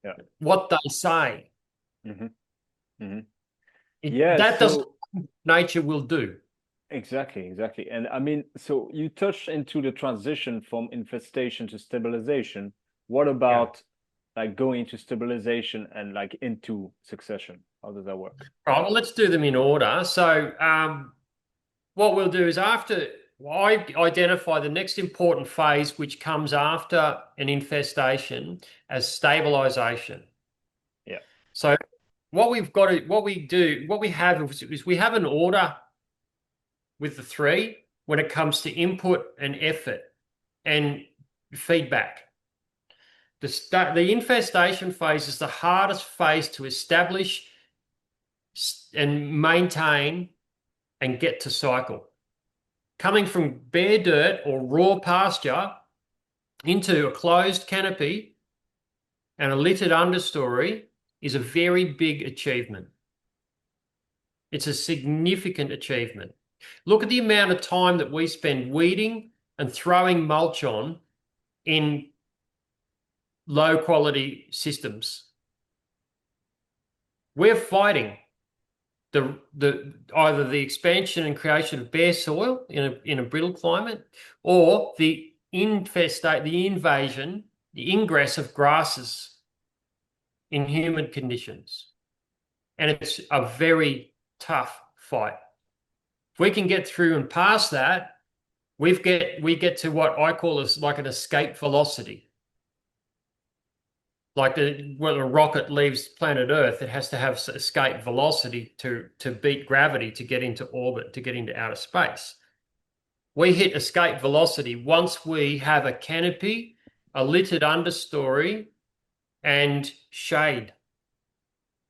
Yeah. what they say. Hmm. Hmm. It, Yeah, that doesn't so nature will do. exactly, exactly. And I mean, so you touched into the transition from infestation to stabilization. What Yeah. about like going into stabilization and like into succession? How does that work? Right. Well, let's do them in order. So, what we'll do is after I identify the next important phase, which comes after an infestation, as stabilization. Yeah. So, what we do, what we have is we have an order with the three when it comes to input and effort and feedback. The infestation phase is the hardest phase to establish and maintain and get to cycle. Coming from bare dirt or raw pasture into a closed canopy and a littered understory is a very big achievement. It's a significant achievement. Look at the amount of time that we spend weeding and throwing mulch on in low quality systems. We're fighting the either the expansion and creation of bare soil in a brittle climate, or the invasion, the ingress of grasses in humid conditions. And it's a very tough fight. If we can get through and past that, we get to what I call as like an escape velocity. Like when a rocket leaves planet Earth, it has to have escape velocity to beat gravity to get into orbit, to get into outer space. We hit escape velocity once we have a canopy, a littered understory, and shade.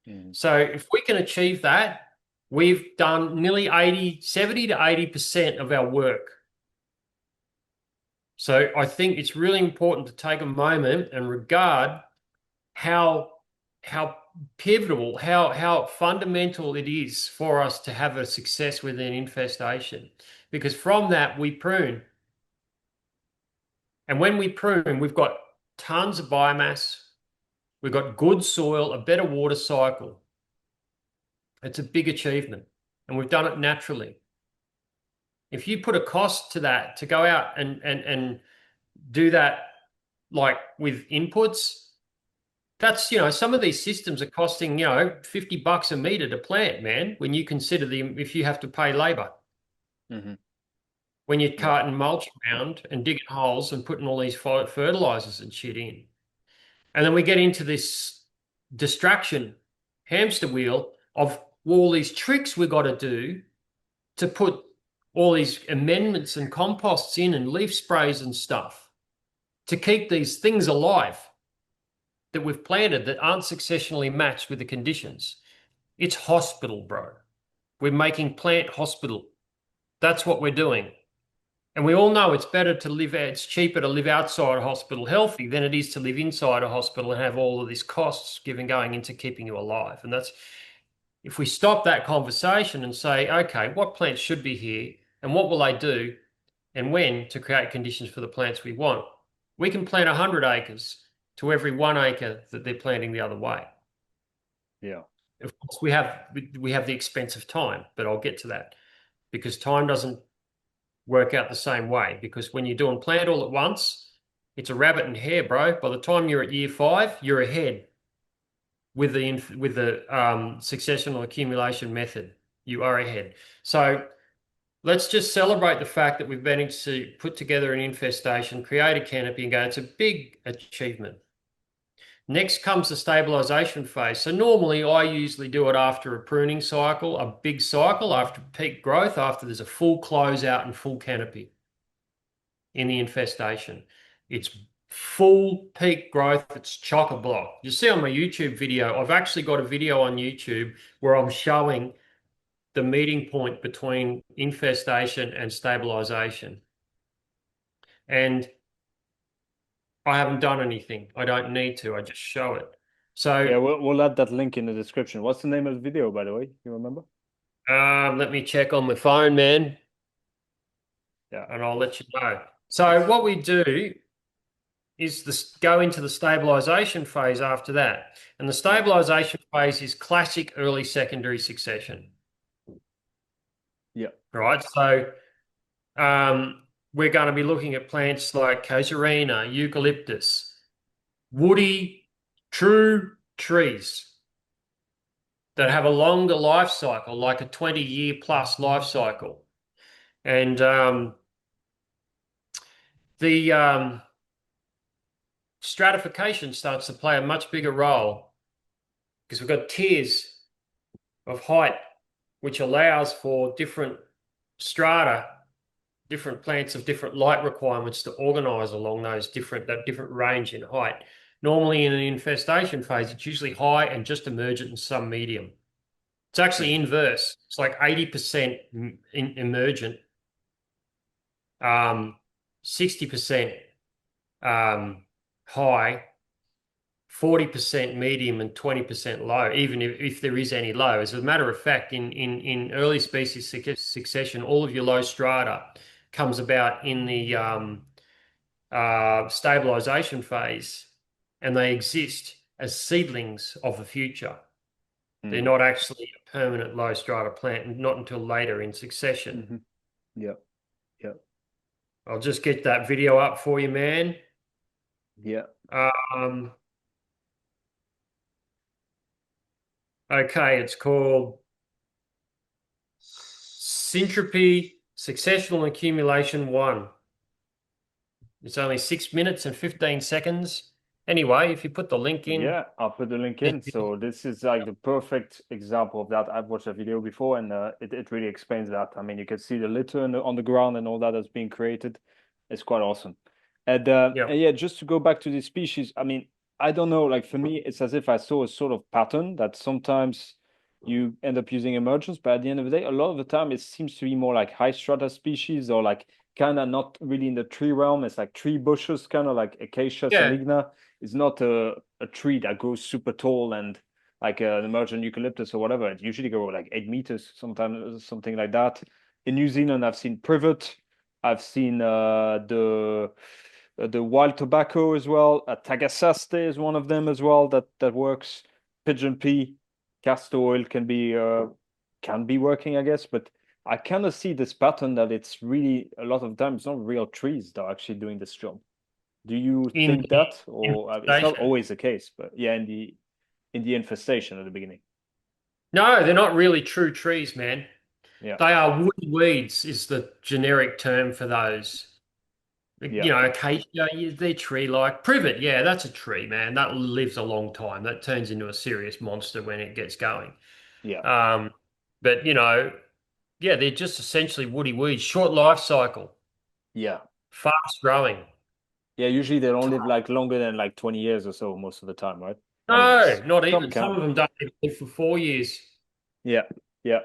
Mhm. So if we can achieve that, we've done nearly 70 to 80% of our work. So I think it's really important to take a moment and regard how how pivotal, how fundamental it is for us to have a success with an infestation. Because from that we prune. And when we prune, we've got tons of biomass, we've got good soil, a better water cycle. It's a big achievement. And we've done it naturally. If you put a cost to that, to go out and do that like with inputs, that's, some of these systems are costing, $50 a meter to plant, man, when you consider if you have to pay labor, Mhm. when you're Yeah. carting mulch around and digging holes and putting all these fertilizers and shit in. And then we get into this distraction hamster wheel of all these tricks we got to do to put all these amendments and composts in and leaf sprays and stuff to keep these things alive that we've planted that aren't successionally matched with the conditions. It's hospital, bro. We're making plant hospital. That's what we're doing. And we all know it's better to live, it's cheaper to live outside a hospital healthy than it is to live inside a hospital and have all of these costs going into keeping you alive. And that's, if we stop that conversation and say, okay, what plants should be here and what will they do and when to create conditions for the plants we want, we can plant 100 acres to every 1 acre that they're planting the other way. Yeah. Of course, we have the expense of time, but I'll get to that because time doesn't work out the same way. Because when you're doing plant all at once, it's a rabbit and hare, bro. By the time you're at year 5, you're ahead with the successional accumulation method. You are ahead. So let's just celebrate the fact that we've managed to put together an infestation, create a canopy, and go, it's a big achievement. Next comes the stabilisation phase. So normally I usually do it after a pruning cycle, a big cycle, after peak growth, after there's a full closeout and full canopy in the infestation. It's full peak growth, it's chock-a-block. You see on my YouTube video, I've actually got a video on YouTube where I'm showing the meeting point between infestation and stabilisation. And I haven't done anything. I don't need to. I just show it. So Yeah, we'll add that link in the description. What's the name of the video, by the way? You remember? let me check on my phone, man, Yeah. and I'll let you know. So what we do is go into the stabilisation phase after that. And the stabilisation phase is classic early secondary succession. Yeah. Right. So we're going to be looking at plants like casuarina, eucalyptus, woody, true trees that have a longer life cycle, like a 20-year plus life cycle. And the stratification starts to play a much bigger role because we've got tiers of height, which allows for different strata, different plants of different light requirements to organize along that different range in height. Normally in an infestation phase, it's usually high and just emergent and some medium. It's actually inverse. It's like 80% emergent, 60% high, 40% medium, and 20% low, even if there is any low. As a matter of fact, in early species succession, all of your low strata comes about in the stabilization phase, and they exist as seedlings of the future. They're not actually a permanent low strata plant, not until later in succession. Yeah. Yeah. I'll just get that video up for you, man. Yeah. Okay, it's called Syntropic Successional Accumulation 1. It's only 6 minutes and 15 seconds. Anyway, if you put the link in. Yeah, I'll put the link in. So this is like the perfect example of that. I've watched a video before and it really explains that. I mean, you can see the litter on the ground and all that that's being created. It's quite awesome. And yeah, just to go back to the species, I mean, I don't know, like for me, it's as if I saw a sort of pattern that sometimes you end up using emergence, but at the end of the day, a lot of the time it seems to be more like high strata species or like kind of not really in the tree realm. It's like tree bushes, kind of like Acacia saligna. It's not a tree that grows super tall and like an emergent eucalyptus or whatever. It usually grows like 8 meters, sometimes something like that. In New Zealand, I've seen privet. I've seen the wild tobacco as well. Tagasaste is one of them as well that works. Pigeon pea, castor oil can be working, I guess, but I kind of see this pattern that it's really a lot of times not real trees that are actually doing this job. Do you think that, or it's not always the case? But yeah, in the infestation at the beginning. No, they're not really true trees, man. Yeah. They are woody weeds, is the generic term for those. Yeah. You know, acacia, they're tree-like. Privet, yeah, that's a tree, man. That lives a long time. That turns into a serious monster when it gets going. Yeah. But you know, yeah, they're just essentially woody weeds, short life cycle, Yeah. fast growing. Yeah, usually they don't live like longer than like 20 years or so most of the time, right? I mean, No, not some even. Some can. of them don't even live for 4 years. Yeah. Yeah.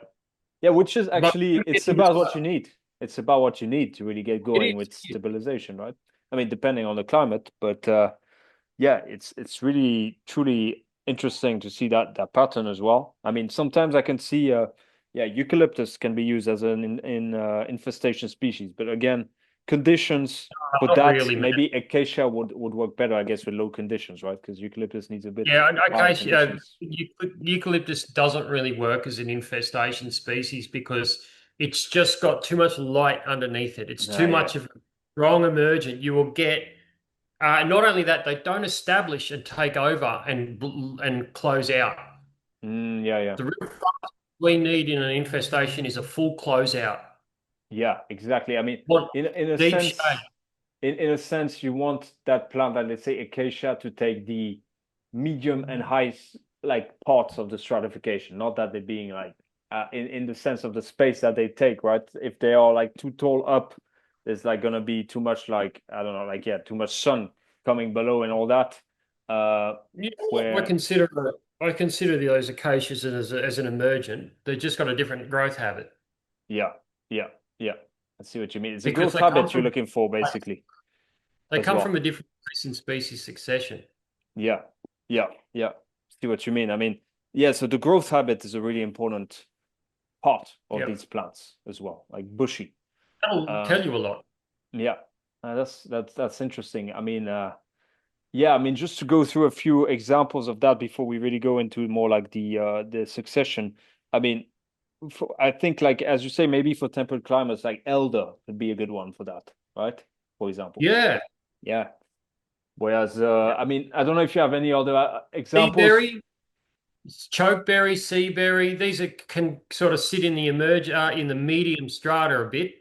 Yeah, which is But actually it's about what you need. it's about what you need to really get It going with is. stabilization, right? I mean, depending on the climate, but yeah, it's really truly interesting to see that pattern as well. I mean, sometimes I can see yeah, eucalyptus can be used as an infestation species, but again, conditions for Not that, really, man. maybe acacia would work better, I guess, with low conditions, right? Because eucalyptus needs a bit Yeah, higher okay. conditions. Eucalyptus doesn't really work as an infestation species because it's just got too much light underneath it. It's too Yeah. much of a strong emergent. You will get not only that, they don't establish and take over and close out. Yeah. The real fast we need in an infestation is a full closeout. Yeah, exactly. I mean, Want in a deep shade. sense, in a sense, you want that plant, like let's say acacia, to take the medium and high like parts of the stratification, not that they're being like in the sense of the space that they take, right? If they are like too tall up, there's like gonna be too much like I don't know, like yeah, too much sun coming below and all that. Uh, You know what where I consider those acacias as an emergent. They've just got a different growth habit yeah, yeah, yeah. I see what you mean. It's a because growth they come habit you're from looking for basically they as come from well. a different place in species succession. Yeah, yeah. See what you mean. I mean, yeah, so the growth habit is a really important part of Yeah, these plants as well, like bushy. that'll Uh, tell you a lot. yeah, that's interesting. I mean, yeah, I mean, just to go through a few examples of that before we really go into more like the succession. I mean, I think like as you say, maybe for temperate climates, like elder would be a good one for that, right? For example. Yeah, Yeah. Whereas, yeah. I mean, I don't know if you have any other examples. Seaberry, chokeberry, seaberry. These are can sort of sit in the in the medium strata a bit.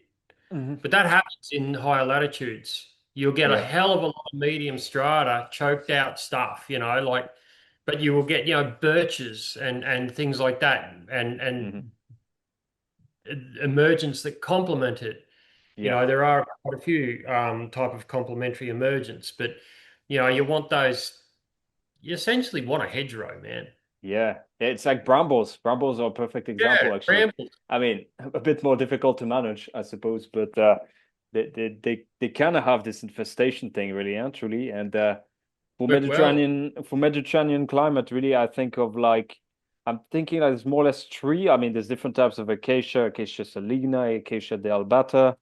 Mhm. But that happens in higher latitudes. You'll get a Yeah. hell of a lot of medium strata, choked out stuff, like, but you will get, birches and things like that, Hmm. and emergence that complement it. Yeah. There are quite a few type of complementary emergence, but you want those. You essentially want a hedgerow, man. Yeah. It's like brambles. Brambles are a perfect Yeah, example, actually. brambles. I mean, a bit more difficult to manage, I suppose, but they kind of have this infestation thing, really, and truly. And Work well. For Mediterranean climate, really, I think of like I'm thinking like there's more or less three. I mean, there's different types of acacia, Acacia saligna, Acacia dealbata.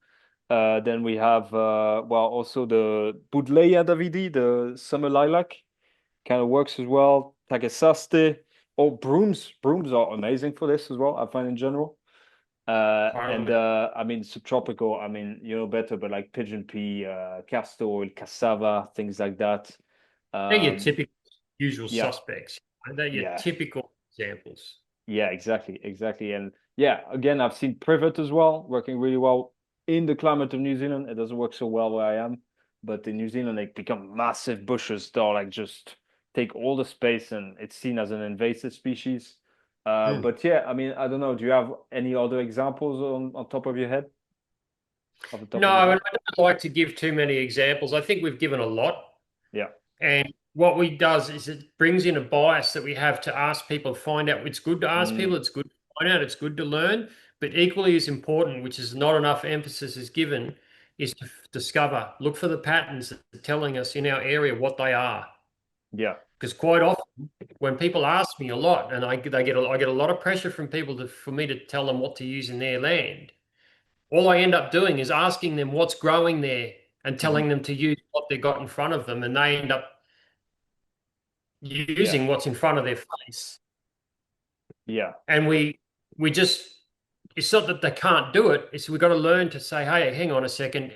Then we have well also the Buddleia davidi, the summer lilac. Kind of works as well. Tagesaste. Oh, brooms. Brooms are amazing for this as well, I find in general. And Totally. I mean, subtropical, I mean, you know better, but like pigeon pea, castor oil, cassava, things like that. They're your Um, typical usual yeah, suspects. They're your yeah, typical examples. yeah, exactly. And yeah, again, I've seen privet as well, working really well in the climate of New Zealand. It doesn't work so well where I am, but in New Zealand, they become massive bushes that are like just take all the space and it's seen as an invasive species. Hmm. But yeah, I mean, I don't know. Do you have any other examples on top of your head, off the top of your No, head? and I don't like to give too many examples. I think we've given a lot. Yeah. And what we does is it brings in a bias that we have to ask people, find out. It's good to ask Mm, people, it's good to find out, it's good to learn. But equally as important, which is not enough emphasis is given, is to discover, look for the patterns that are telling us in our area what they are. yeah. Because quite often, when people ask me a lot, and I get a lot of pressure from people for me to tell them what to use in their land. All I end up doing is asking them what's growing there and Hmm. telling them to use what they got in front of them, and they end up Yeah. using what's in front of their face. Yeah. And we just it's not that they can't do it, it's we've got to learn to say, hey, hang on a second.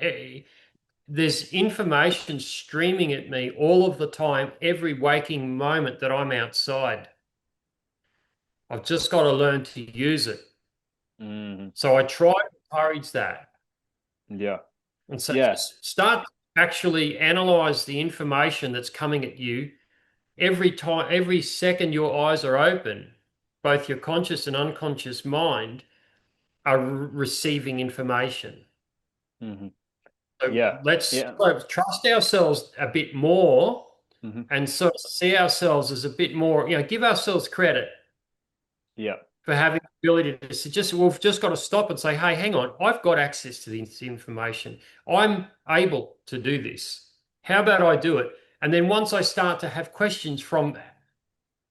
There's information streaming at me all of the time, every waking moment that I'm outside. I've just got to learn to use it. Hmm. So I try to encourage that. Yeah. And so Yeah. just start to actually analyze the information that's coming at you every time, every second your eyes are open, both your conscious and unconscious mind are receiving information. Hmm. So Yeah. let's Yeah. sort of trust ourselves a bit more Hmm. and sort of see ourselves as a bit more, give ourselves credit Yeah. for having the ability to suggest we've just got to stop and say, hey, hang on, I've got access to this information. I'm able to do this. How about I do it? And then once I start to have questions from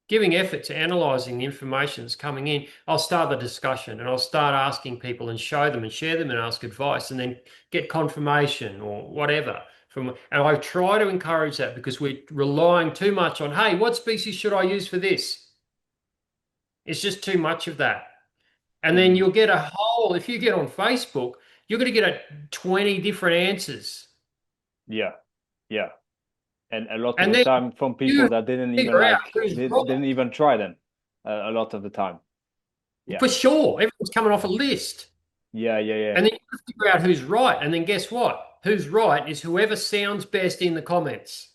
giving effort to analyzing the information that's coming in, I'll start the discussion and I'll start asking people and show them and share them and ask advice and then get confirmation or whatever from. And I try to encourage that because we're relying too much on, hey, what species should I use for this? It's just too much of that. And then Mhm. you'll get a whole, if you get on Facebook, you're going to get 20 different answers. Yeah, yeah. And a lot of And the then time from people you that didn't even figure out like who's they right. didn't even try them a lot of the time. Yeah, For sure. Everyone's coming off a list. yeah, yeah, yeah. And then you figure out who's right. And then guess what? Who's right is whoever sounds best in the comments.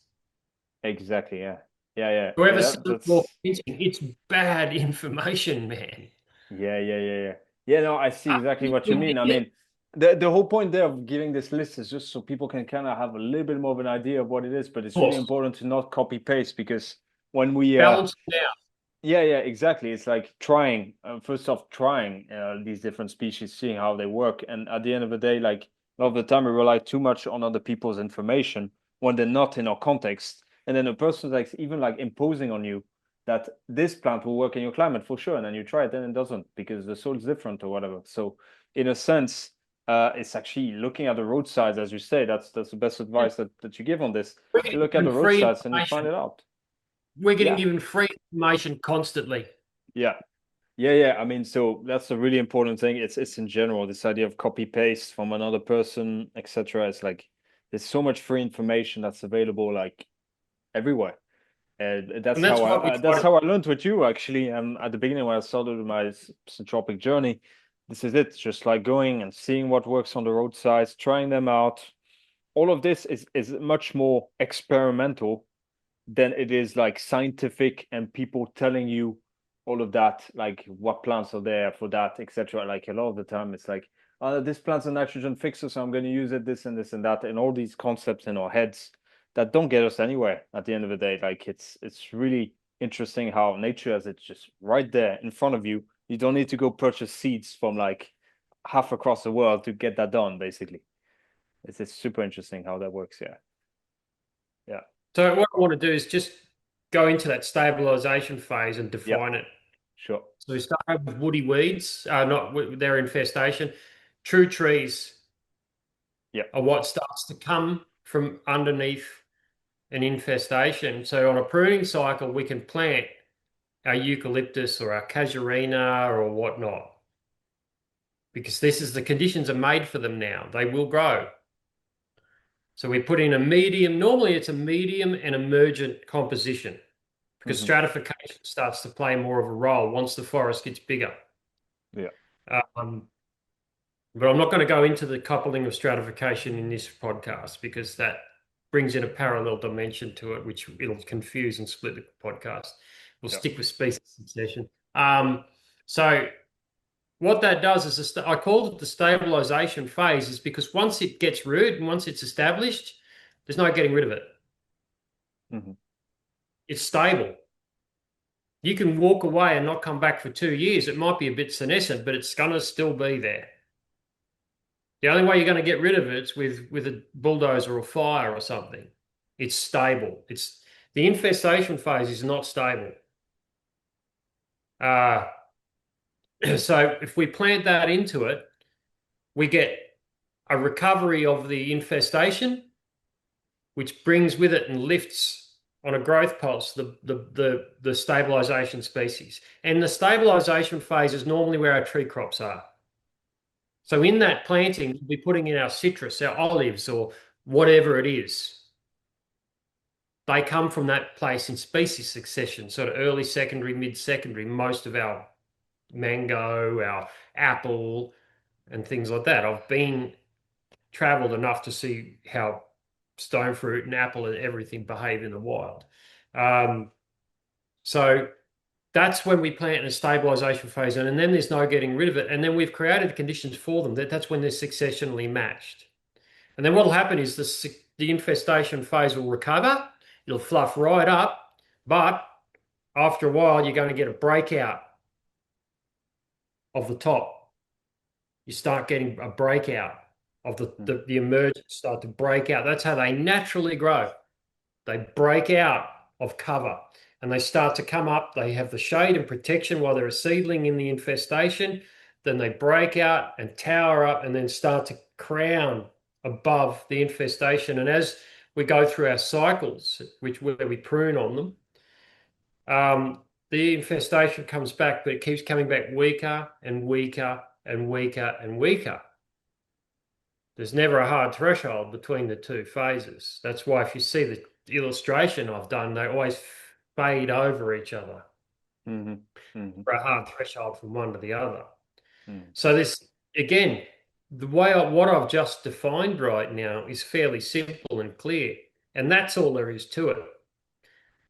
Exactly. Yeah, yeah, yeah, Whoever yeah. sounds more That's convincing. It's bad information, man. yeah, yeah, yeah, yeah. Yeah, no, I see exactly what you You'll mean. I get mean, the whole point there of giving this list is just so people can kind of have a little bit more of an idea of what it is, but it's really course. important to not copy paste because when we Balance it out. yeah, yeah, exactly. It's like trying, first off, trying these different species, seeing how they work. And at the end of the day, like a lot of the time, we rely too much on other people's information when they're not in our context. And then a person's like even like imposing on you that this plant will work in your climate for sure. And then you try it, then it doesn't because the soil's different or whatever. So in a sense, it's actually looking at the roadsides, as you say, that's the best Yeah. advice that you give on this. We're You getting look at given the free roadsides and you find information. it out. We're getting Yeah. given free information constantly. Yeah. Yeah, yeah. I mean, so that's a really important thing. It's in general, this idea of copy paste from another person, etc. It's like there's so much free information that's available like everywhere. And And that's what we try that's to. how I learned with you actually. At the beginning when I started my syntropic journey, this is it. Just like going and seeing what works on the roadsides, trying them out. All of this is much more experimental than it is like scientific and people telling you all of that, like what plants are there for that, etc. Like a lot of the time, it's like, this plant's a nitrogen fixer, so I'm going to use it, this and that, and all these concepts in our heads that don't get us anywhere at the end of the day. Like it's really interesting how nature has it just right there in front of you. You don't need to go purchase seeds from like half across the world to get that done, basically. It's super interesting how that works. Yeah. Yeah. So what I want to do is just go into that stabilization phase and Yeah. define it. Sure. So we start with woody weeds, not their infestation. True trees Yeah. are what starts to come from underneath an infestation. So on a pruning cycle, we can plant our eucalyptus or our casuarina or whatnot because this is the conditions are made for them now. They will grow. So we put in a medium, normally it's a medium and emergent composition because Hmm. stratification starts to play more of a role once the forest gets bigger. Yeah. Um, but I'm not going to go into the coupling of stratification in this podcast because that brings in a parallel dimension to it, which it'll confuse and split the podcast. We'll Yeah. stick with species succession. So what that does is, I call it the stabilization phase, is because once it gets root and once it's established, there's no getting rid of it. Hmm. It's stable. You can walk away and not come back for 2 years. It might be a bit senescent, but it's going to still be there. The only way you're going to get rid of it is with a bulldozer or fire or something. It's stable. It's the infestation phase is not stable. Uh, so if we plant that into it, we get a recovery of the infestation, which brings with it and lifts on a growth pulse the stabilization species. And the stabilization phase is normally where our tree crops are. So in that planting, we'll be putting in our citrus, our olives, or whatever it is. They come from that place in species succession, sort of early secondary, mid-secondary, most of our mango, our apple, and things like that. I've been traveled enough to see how stone fruit and apple and everything behave in the wild. Um, so that's when we plant in a stabilization phase, and then there's no getting rid of it. And then we've created the conditions for them. That's when they're successionally matched. And then what will happen is the infestation phase will recover. It'll fluff right up, but after a while, you're going to get a breakout of the top. You start getting a breakout of the emergence start to break out. That's how they naturally grow. They break out of cover and they start to come up. They have the shade and protection while they're a seedling in the infestation. Then they break out and tower up and then start to crown above the infestation. And as we go through our cycles, where we prune on them, the infestation comes back, but it keeps coming back weaker and weaker and weaker and weaker. There's never a hard threshold between the two phases. That's why if you see the illustration I've done, they always fade over each other. For a hard threshold from one to the other. So this, again, what I've just defined right now is fairly simple and clear. And that's all there is to it.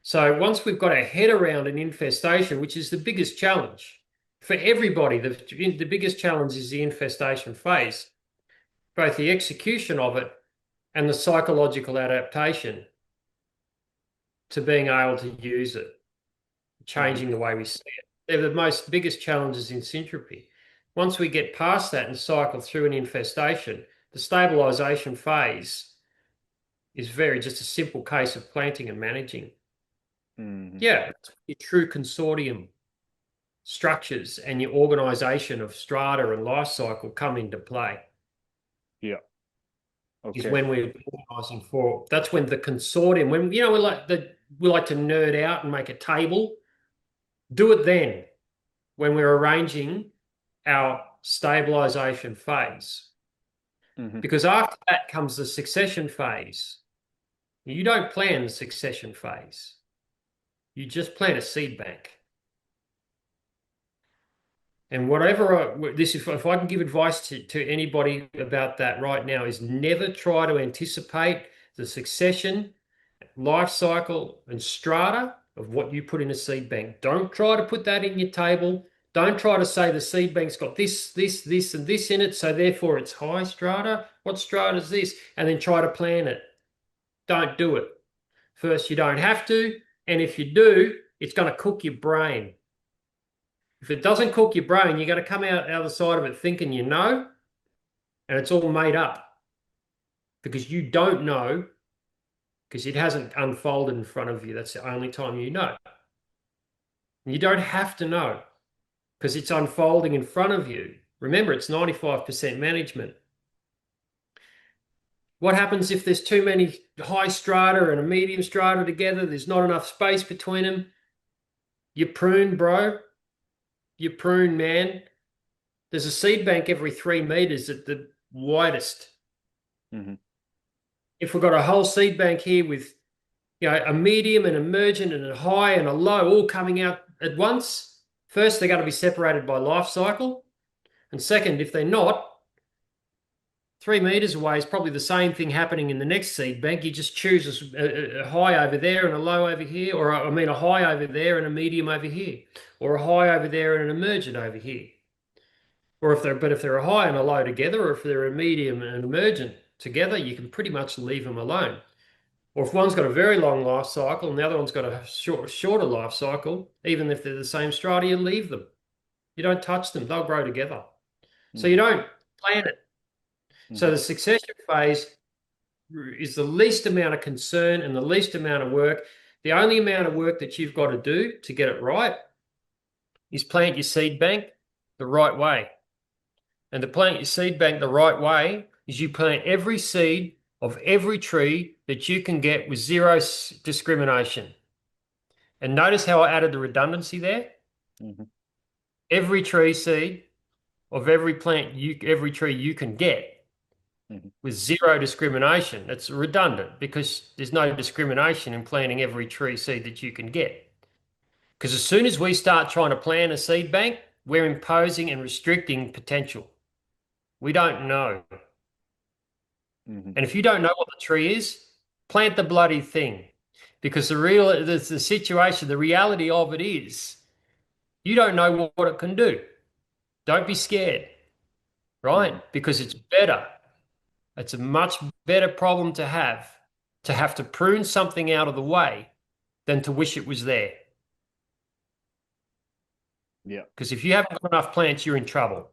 So once we've got our head around an infestation, which is the biggest challenge for everybody, the biggest challenge is the infestation phase, both the execution of it and the psychological adaptation to being able to use it, changing the way we see it. They're the biggest challenges in syntropy. Once we get past that and cycle through an infestation, the stabilisation phase is just a simple case of planting and managing. Yeah, your true consortium structures and your organisation of strata and life cycle come into play. Yeah. Okay. Is when we're organising for. That's when the consortium, when we like to nerd out and make a table. Do it then, when we're arranging our stabilisation phase. Because after that comes the succession phase. You don't plan the succession phase. You just plant a seed bank. And if I can give advice to anybody about that right now, is never try to anticipate the succession, life cycle, and strata of what you put in a seed bank. Don't try to put that in your table. Don't try to say the seed bank's got this, and this in it, so therefore it's high strata. What strata is this? And then try to plan it. Don't do it. First, you don't have to. And if you do, it's going to cook your brain. If it doesn't cook your brain, you're going to come out the other side of it thinking you know, and it's all made up. Because you don't know, because it hasn't unfolded in front of you. That's the only time you know. And you don't have to know, because it's unfolding in front of you. Remember, it's 95% management. What happens if there's too many high strata and a medium strata together? There's not enough space between them. You prune, bro. You prune, man. There's a seed bank every 3 meters at the widest. If we've got a whole seed bank here with a medium, an emergent, and a high and a low all coming out at once, first, they're going to be separated by life cycle. And second, if they're not, 3 meters away is probably the same thing happening in the next seed bank. You just choose a high over there and a low over here, or a high over there and a medium over here, or a high over there and an emergent over here. Or if they're a high and a low together, or if they're a medium and an emergent together, you can pretty much leave them alone. Or if one's got a very long life cycle and the other one's got a shorter life cycle, even if they're the same strata, you leave them. You don't touch them. They'll grow together. So you don't plan it. So the succession phase is the least amount of concern and the least amount of work. The only amount of work that you've got to do to get it right is plant your seed bank the right way. And to plant your seed bank the right way is you plant every seed of every tree that you can get with zero discrimination. And notice how I added the redundancy there? Every tree seed of every every tree you can get with zero discrimination. It's redundant because there's no discrimination in planting every tree seed that you can get. Because as soon as we start trying to plan a seed bank, we're imposing and restricting potential. We don't know. And if you don't know what the tree is, plant the bloody thing. Because the situation, the reality of it is, you don't know what it can do. Don't be scared, right? Because it's better. It's a much better problem to have to prune something out of the way than to wish it was there. Yeah. Because if you haven't got enough plants, you're in trouble.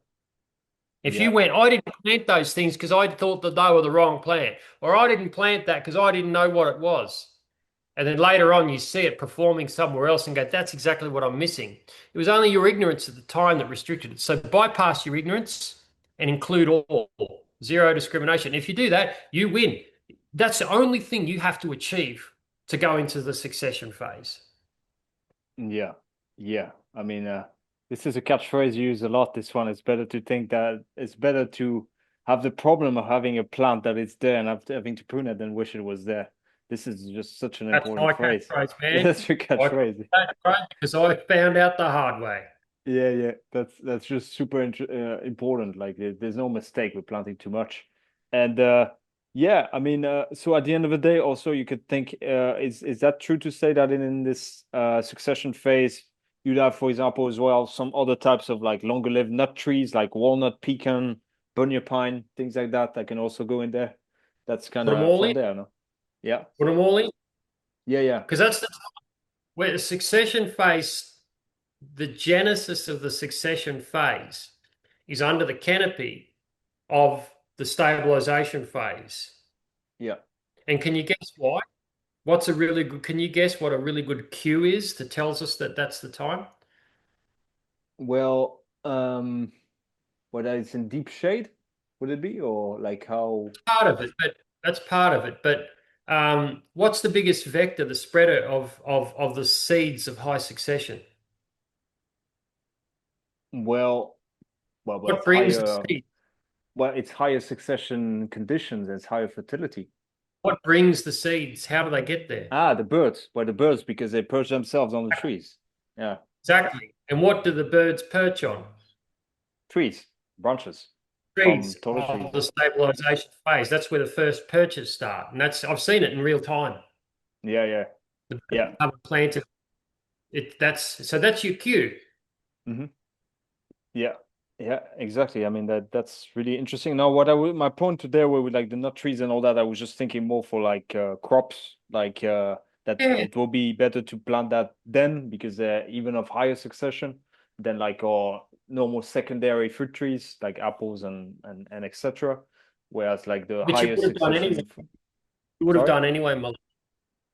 If Yeah. you went, I didn't plant those things because I thought that they were the wrong plant, or I didn't plant that because I didn't know what it was. And then later on, you see it performing somewhere else and go, that's exactly what I'm missing. It was only your ignorance at the time that restricted it. So bypass your ignorance and include all, zero discrimination. If you do that, you win. That's the only thing you have to achieve to go into the succession phase. Yeah. Yeah. I mean, this is a catchphrase you use a lot. This one, it's better to think that it's better to have the problem of having a plant that is there and having to prune it than wish it was there. This is just such an That's important my phrase. catchphrase, Yeah, man. that's your I call catchphrase. that catchphrase because I found out the hard way. Yeah, yeah, that's just super important. Like there's no mistake with planting too much, and yeah, I mean, so at the end of the day, also you could think, is that true to say that in this succession phase, you'd have, for example, as well some other types of like longer lived nut trees like walnut, pecan, bunya pine, things like that that can also go in there. That's kind Put them of all in. fun there, no? Yeah, Put them all in. yeah, yeah, Because that's where the succession phase, the genesis of the succession phase is under the canopy of the stabilisation phase. yeah. And can you guess why? What's a really good, can you guess what a really good cue is that tells us that that's the time? Well, whether it's in deep shade, would it be, or like how? Part of it, but that's part of it. But what's the biggest vector, the spreader of the seeds of high succession? Well, well, What it's brings the higher. seed? Well, it's higher succession conditions. It's higher fertility. What brings the seeds? How do they get there? Ah, the birds. Well, the birds because they perch themselves on the trees. Yeah, Exactly. And what do the birds perch on? trees, branches from Trees taller of trees. the stabilization phase. That's where the first perches start. And that's I've seen it in real time. Yeah, yeah, The birds yeah. become planted. That's your cue. Hmm. Yeah, yeah, exactly. I mean that's really interesting. Now, what I would my point to there were with like the nut trees and all that, I was just thinking more for like crops, like that Yeah. it will be better to plant that then because they're even of higher succession than like our normal secondary fruit trees like apples and etc. Whereas like the Which you higher would have done anyway. succession, You would have sorry, done anyway, Mal.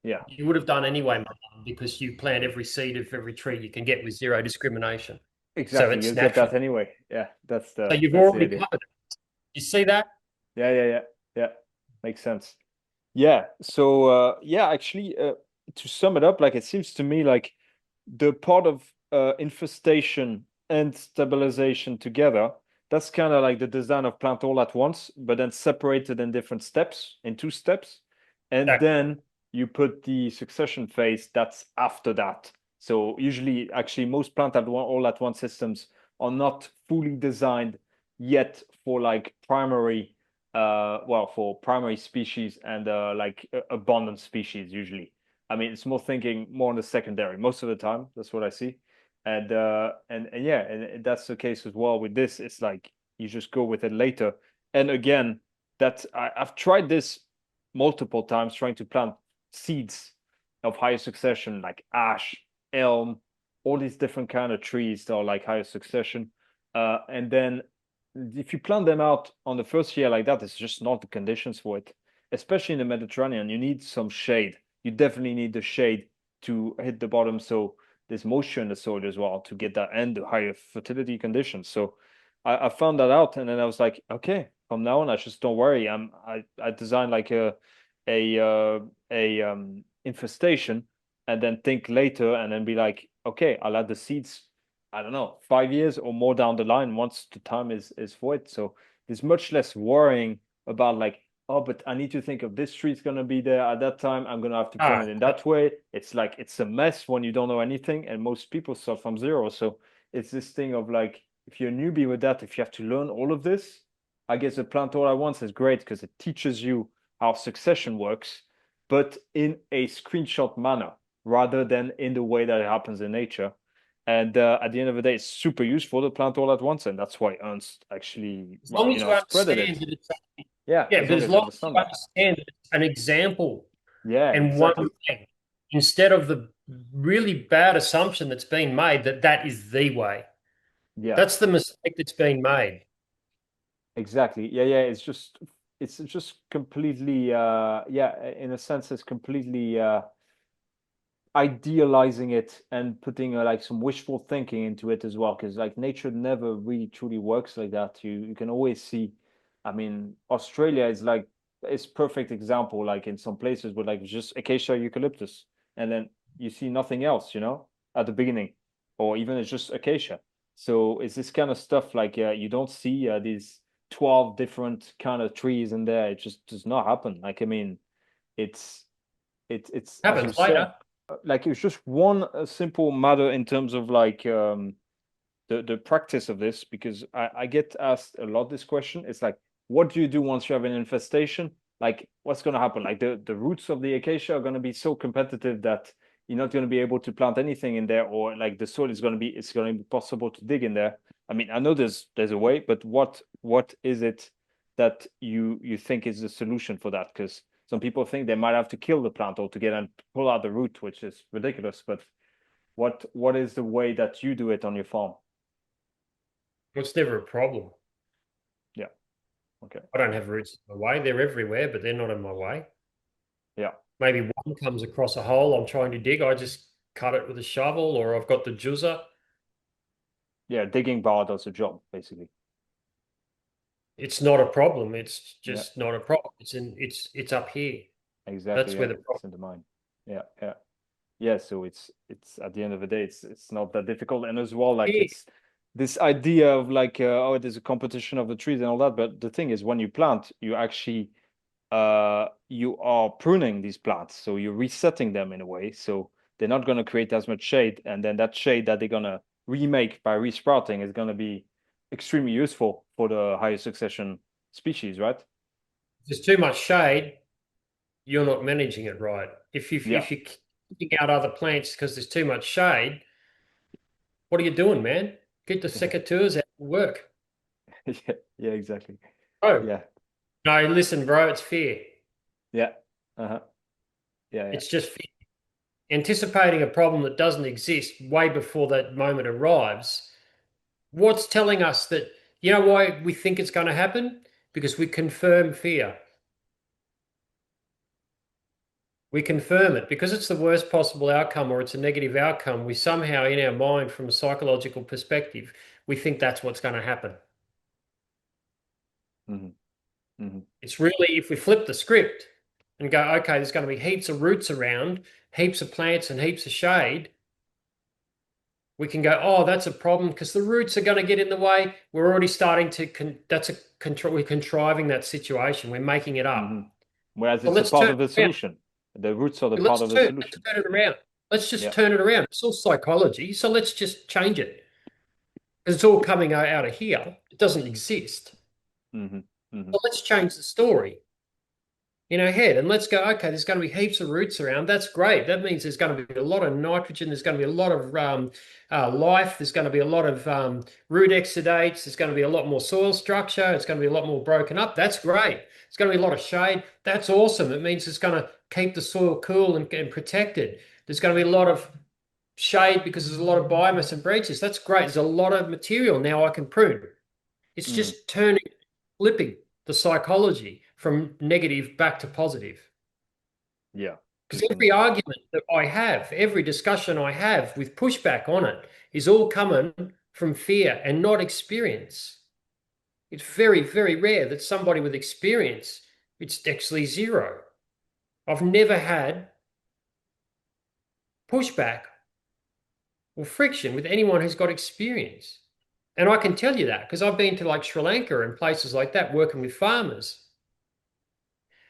yeah, You would have done anyway, Mal, because you plant every seed of every tree you can get with zero discrimination. So exactly. it's You'll get natural. that anyway. Yeah, So you've that's the already idea. covered it. You see that? Yeah, yeah, yeah, yeah. Makes sense. Yeah. So yeah, actually to sum it up, like it seems to me like the part of infestation and stabilization together, that's kind of like the design of plant all at once, but then separated in different steps, in two steps. And Exactly. then you put the succession phase that's after that. So usually actually most plant at one, all at once systems are not fully designed yet for like primary well, for primary species and like abundant species usually. I mean, it's more thinking more on the secondary most of the time. That's what I see, and yeah, and that's the case as well with this. It's like you just go with it later. And again, I've tried this multiple times, trying to plant seeds of higher succession like ash, elm, all these different kind of trees that are like higher succession, and then if you plant them out on the first year like that, it's just not the conditions for it. Especially in the Mediterranean, you need some shade. You definitely need the shade to hit the bottom, so there's moisture in the soil as well to get that and the higher fertility conditions. So I found that out, and then I was like, okay, from now on, I just don't worry. I designed like a infestation, and then think later, and then be like, okay, I'll add the seeds I don't know, 5 years or more down the line once the time is for it. So there's much less worrying about like, oh, but I need to think of this tree's gonna be there at that time. I'm gonna have to plan Ah, it in that way. It's like it's a mess when you don't know anything, and most people start from zero. So it's this thing of like, if you're a newbie with that, if you have to learn all of this, I guess the plant all at once is great because it teaches you how succession works, but in a screenshot manner rather than in the way that it happens in nature. And at the end of the day, it's super useful to plant all at once, and that's why Ernst actually, as well, long as you spreaded understand it. that it's Yeah, yeah, as but long as as you long as you understand that. understand that it's an example Yeah, and one exactly. thing, instead of the really bad assumption that's been made that that is the way. Yeah, That's the mistake that's been made. exactly. Yeah, it's just completely yeah, in a sense it's completely idealizing it and putting like some wishful thinking into it as well, because like nature never really truly works like that. You can always see, I mean, Australia is like, it's perfect example, like in some places with like just acacia eucalyptus, and then you see nothing else, you know, at the beginning, or even it's just acacia. So it's this kind of stuff, like you don't see these 12 different kind of trees in there. It just does not happen. Like, I mean, it's it's as you Happens said, later. like it's just one simple matter in terms of like the practice of this, because I get asked a lot this question. It's like, what do you do once you have an infestation? Like, what's going to happen? Like the roots of the acacia are going to be so competitive that you're not going to be able to plant anything in there, or like the soil is going to be, it's going to be possible to dig in there. I mean, I know there's a way, but what is it that you think is the solution for that? Because some people think they might have to kill the plant altogether and pull out the root, which is ridiculous. But what is the way that you do it on your farm? It's never a problem. Yeah. Okay. I don't have roots in my way. They're everywhere, but they're not in my way. Yeah. Maybe one comes across a hole I'm trying to dig. I just cut it with a shovel, or I've got the juicer. Yeah. Digging bar does the job, basically. It's not a problem. It's Yeah. just not a problem. It's up here. Exactly. That's Yeah. where the It's problem in the mind. Yeah. Yeah. Yeah. So it's at the end of the day, it's not that difficult. And as well, like is. it's this idea of like oh, there's a competition of the trees and all that. But the thing is, when you plant, you actually you are pruning these plants, so you're resetting them in a way, so they're not going to create as much shade, and then that shade that they're going to remake by resprouting is going to be extremely useful for the higher succession species, right? If there's too much shade, you're not managing it right. Yeah. If you're keeping out other plants because there's too much shade, what are you doing, man? Get the Yeah. secateurs out and work. Yeah, yeah, exactly. Oh, Yeah. no, listen, bro, it's fair. Yeah. Uh-huh. Yeah, yeah. It's just fair. Anticipating a problem that doesn't exist way before that moment arrives. What's telling us that, you know why we think it's going to happen? Because we confirm fear. We confirm it because it's the worst possible outcome or it's a negative outcome. We somehow, in our mind, from a psychological perspective, we think that's what's going to happen. Hmm. Hmm. It's really, if we flip the script and go, okay, there's going to be heaps of roots around, heaps of plants and heaps of shade, we can go, oh, that's a problem because the roots are going to get in the way. We're already starting to, that's a control, we're contriving that situation. We're making it Hmm. up. Whereas So it's a let's part turn of the it around. solution. The roots are the part of the Let's solution. turn it around. Let's just Yeah. turn it around. It's all psychology. So let's just change it. It's all coming out of here. It doesn't exist. Hmm. Hmm. So let's change the story in our head and let's go, okay, there's going to be heaps of roots around. That's great. That means there's going to be a lot of nitrogen. There's going to be a lot of life. There's going to be a lot of root exudates. There's going to be a lot more soil structure. It's going to be a lot more broken up. That's great. It's going to be a lot of shade. That's awesome. It means it's going to keep the soil cool and protected. There's going to be a lot of shade because there's a lot of biomass and branches. That's great. There's a lot of material now I can prune. It's Hmm. just turning, flipping the psychology from negative back to positive. Yeah. Because Hmm. every argument that I have, every discussion I have with pushback on it is all coming from fear and not experience. It's very, very rare that somebody with experience, it's actually zero. I've never had pushback or friction with anyone who's got experience. And I can tell you that because I've been to like Sri Lanka and places like that working with farmers.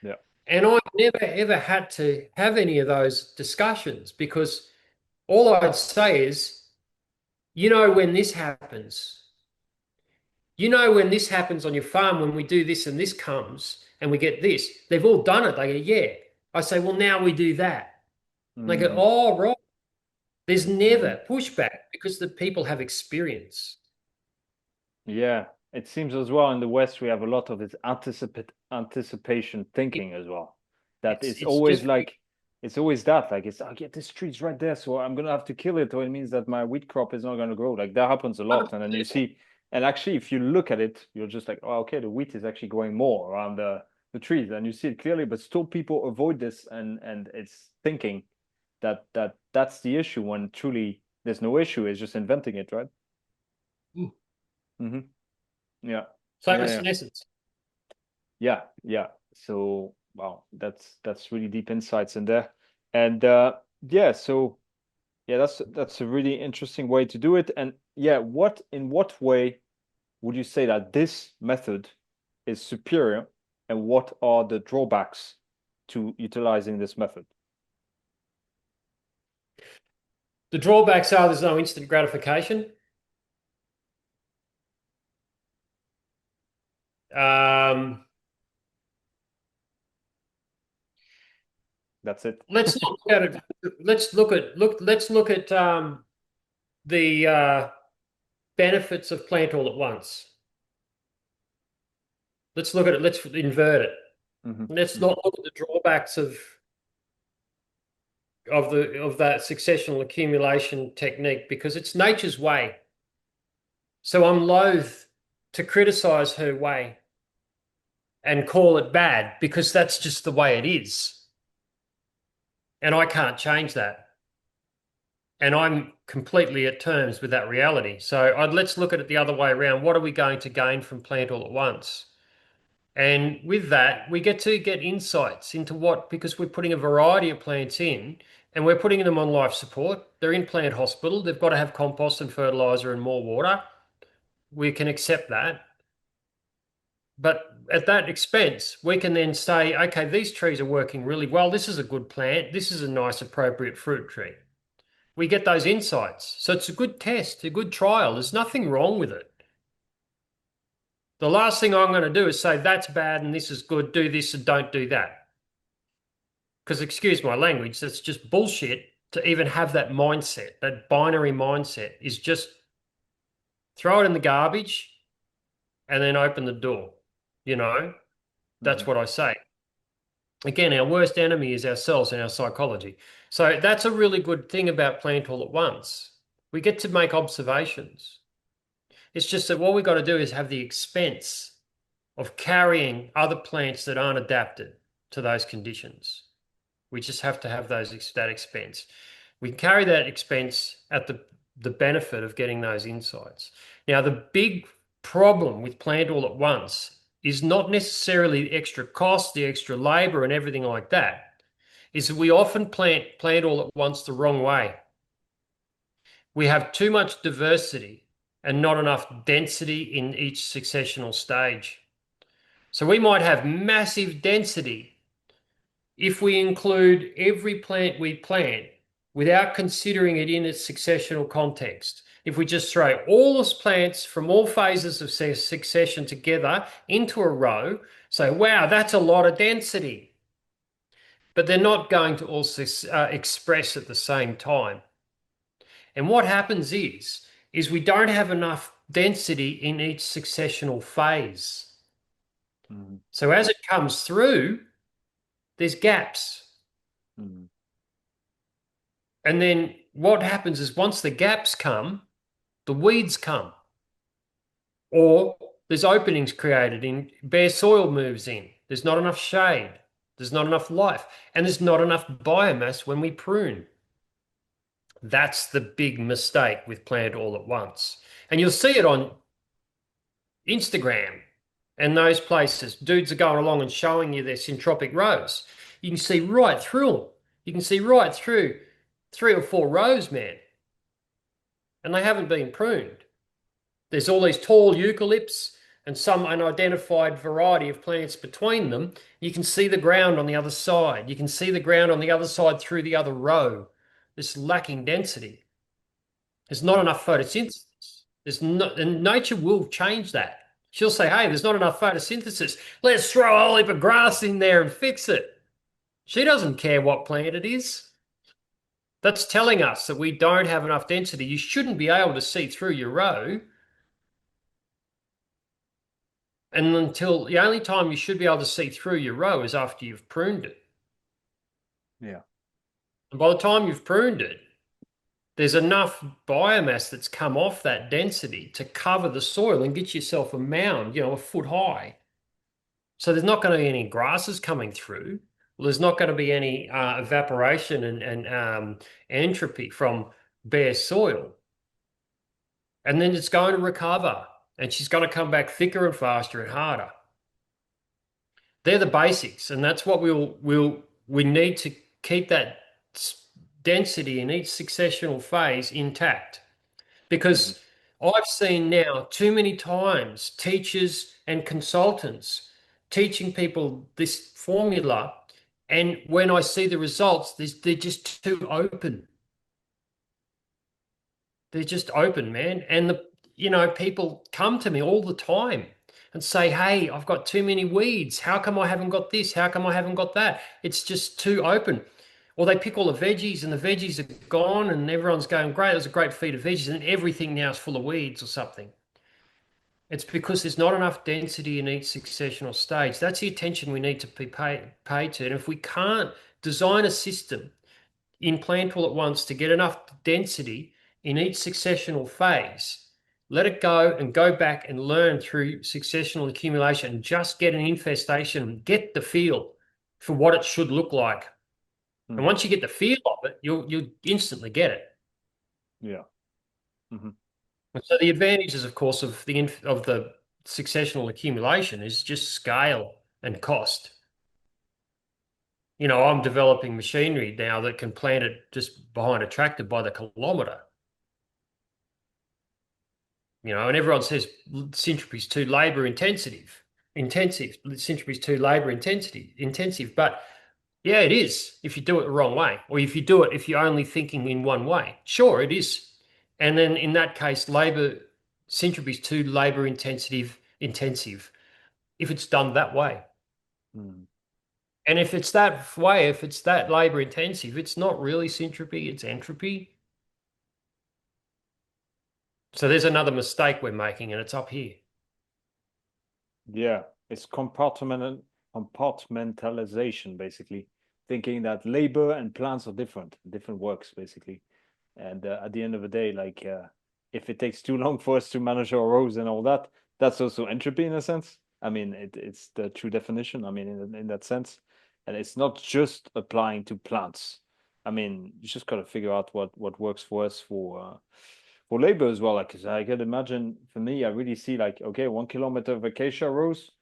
Yeah. And I never ever had to have any of those discussions because all I'd say is, you know, when this happens, you know, when this happens on your farm, when we do this and this comes and we get this, they've all done it. They go, yeah. I say, well, now we do that. And they go, Hmm. oh, right. There's Hmm. never pushback because the people have experience. Yeah, it seems as well in the West we have a lot of this anticipation It, thinking as well. That it's it's always just, like it's always that. Like it's, oh yeah, this tree's right there, so I'm gonna have to kill it, or it means that my wheat crop is not gonna grow. Like that happens a lot. And then you see, and actually, if you look at it, you're just like, oh, okay, the wheat is actually growing more around the trees, and you see it clearly. But still, people avoid this, and it's thinking that's the issue when truly there's no issue. It's just inventing it, right? Mm. Mm-hmm. Yeah. So Yeah. it's Yeah. in essence. Yeah. Yeah. So wow, that's really deep insights in there. And yeah, so yeah, that's a really interesting way to do it. And yeah, what in what way would you say that this method is superior, and what are the drawbacks to utilizing this method? The drawbacks are there's no instant gratification. Um, That's it. let's look at it. Let's look at the benefits of plant all at once. Let's look at it. Let's invert it. Hmm. Let's Hmm. not look at the drawbacks of that successional accumulation technique because it's nature's way. So I'm loath to criticize her way and call it bad because that's just the way it is. And I can't change that. And I'm completely at terms with that reality. So let's look at it the other way around. What are we going to gain from plant all at once? And with that, we get to get insights into what, because we're putting a variety of plants in and we're putting them on life support. They're in plant hospital. They've got to have compost and fertilizer and more water. We can accept that. But at that expense, we can then say, okay, these trees are working really well. This is a good plant. This is a nice, appropriate fruit tree. We get those insights. So it's a good test, a good trial. There's nothing wrong with it. The last thing I'm going to do is say that's bad and this is good, do this and don't do that. Because, excuse my language, that's just bullshit to even have that mindset. That binary mindset is just throw it in the garbage and then open the door. You know, that's Hmm. what I say. Again, our worst enemy is ourselves and our psychology. So that's a really good thing about plant all at once. We get to make observations. It's just that what we've got to do is have the expense of carrying other plants that aren't adapted to those conditions. We just have to have that expense. We carry that expense at the benefit of getting those insights. Now, the big problem with plant all at once is not necessarily the extra cost, the extra labor, and everything like that. Is that we often plant all at once the wrong way. We have too much diversity and not enough density in each successional stage. So we might have massive density if we include every plant we plant without considering it in its successional context. If we just throw all those plants from all phases of succession together into a row, say, wow, that's a lot of density. But they're not going to also express at the same time. And what happens is we don't have enough density in each successional phase. Hmm. So as it comes through, there's gaps. Hmm. And then what happens is once the gaps come, the weeds come, or there's openings created in bare soil moves in. There's not enough shade. There's not enough life. And there's not enough biomass when we prune. That's the big mistake with plant all at once. And you'll see it on Instagram and those places. Dudes are going along and showing you their syntropic rows. You can see right through them. You can see right through 3 or 4 rows, man. And they haven't been pruned. There's all these tall eucalypts and some unidentified variety of plants between them. You can see the ground on the other side. You can see the ground on the other side through the other row. This lacking density. There's not enough photosynthesis. And nature will change that. She'll say, hey, there's not enough photosynthesis. Let's throw a whole heap of grass in there and fix it. She doesn't care what plant it is. That's telling us that we don't have enough density. You shouldn't be able to see through your row. And until the only time you should be able to see through your row is after you've pruned it. Yeah. And by the time you've pruned it, there's enough biomass that's come off that density to cover the soil and get yourself a mound, a foot high. So there's not going to be any grasses coming through. Well, there's not going to be any evaporation and entropy from bare soil. And then it's going to recover, and she's going to come back thicker and faster and harder. They're the basics, and that's what we need to keep that density in each successional phase intact. Hmm. Because I've seen now too many times teachers and consultants teaching people this formula, and when I see the results, they're just too open. They're just open, man. And people come to me all the time and say, "Hey, I've got too many weeds. How come I haven't got this? How come I haven't got that?" It's just too open. Or they pick all the veggies and the veggies are gone and everyone's going, "Great, it was a great feed of veggies," and everything now is full of weeds or something. It's because there's not enough density in each successional stage. That's the attention we need to be paid to. And if we can't design a system in plant all at once to get enough density in each successional phase, let it go and go back and learn through successional accumulation. Just get an infestation, get the feel for what it should look like. And Hmm. once you get the feel of it, you'll instantly get it. Yeah. Hmm. And so the advantages, of course, of the successional accumulation is just scale and cost. I'm developing machinery now that can plant it just behind a tractor by the kilometer. And everyone says Syntropy is too labor intensive. Syntropy is too labor intensive. But yeah, it is if you do it the wrong way, or if you're only thinking in one way. Sure, it is. And then in that case, Syntropy is too labor intensive if it's done that way. Hmm. And if it's that way, if it's that labor intensive, it's not really syntropy, it's entropy. So there's another mistake we're making, and it's up here. Yeah, it's compartmentalization, basically, thinking that labor and plants are different works, basically. And at the end of the day, like if it takes too long for us to manage our rows and all that, that's also entropy in a sense. I mean, it's the true definition. I mean, in that sense, and it's not just applying to plants. I mean, you just got to figure out what works for us for labor as well. Like, 'cause I can imagine for me, I really see like, okay, 1 kilometer of acacia rows,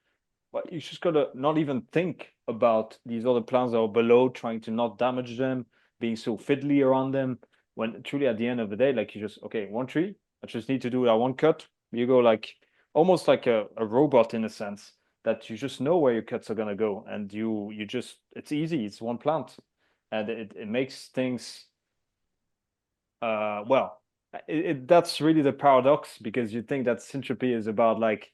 but you just gotta not even think about these other plants that are below, trying to not damage them, being so fiddly around them. When truly at the end of the day, like you just, okay, one tree, I just need to do that one cut. You go like almost like a robot in a sense that you just know where your cuts are gonna go, and you just it's easy, it's one plant. And it makes things well, that's really the paradox because you think that syntropy is about like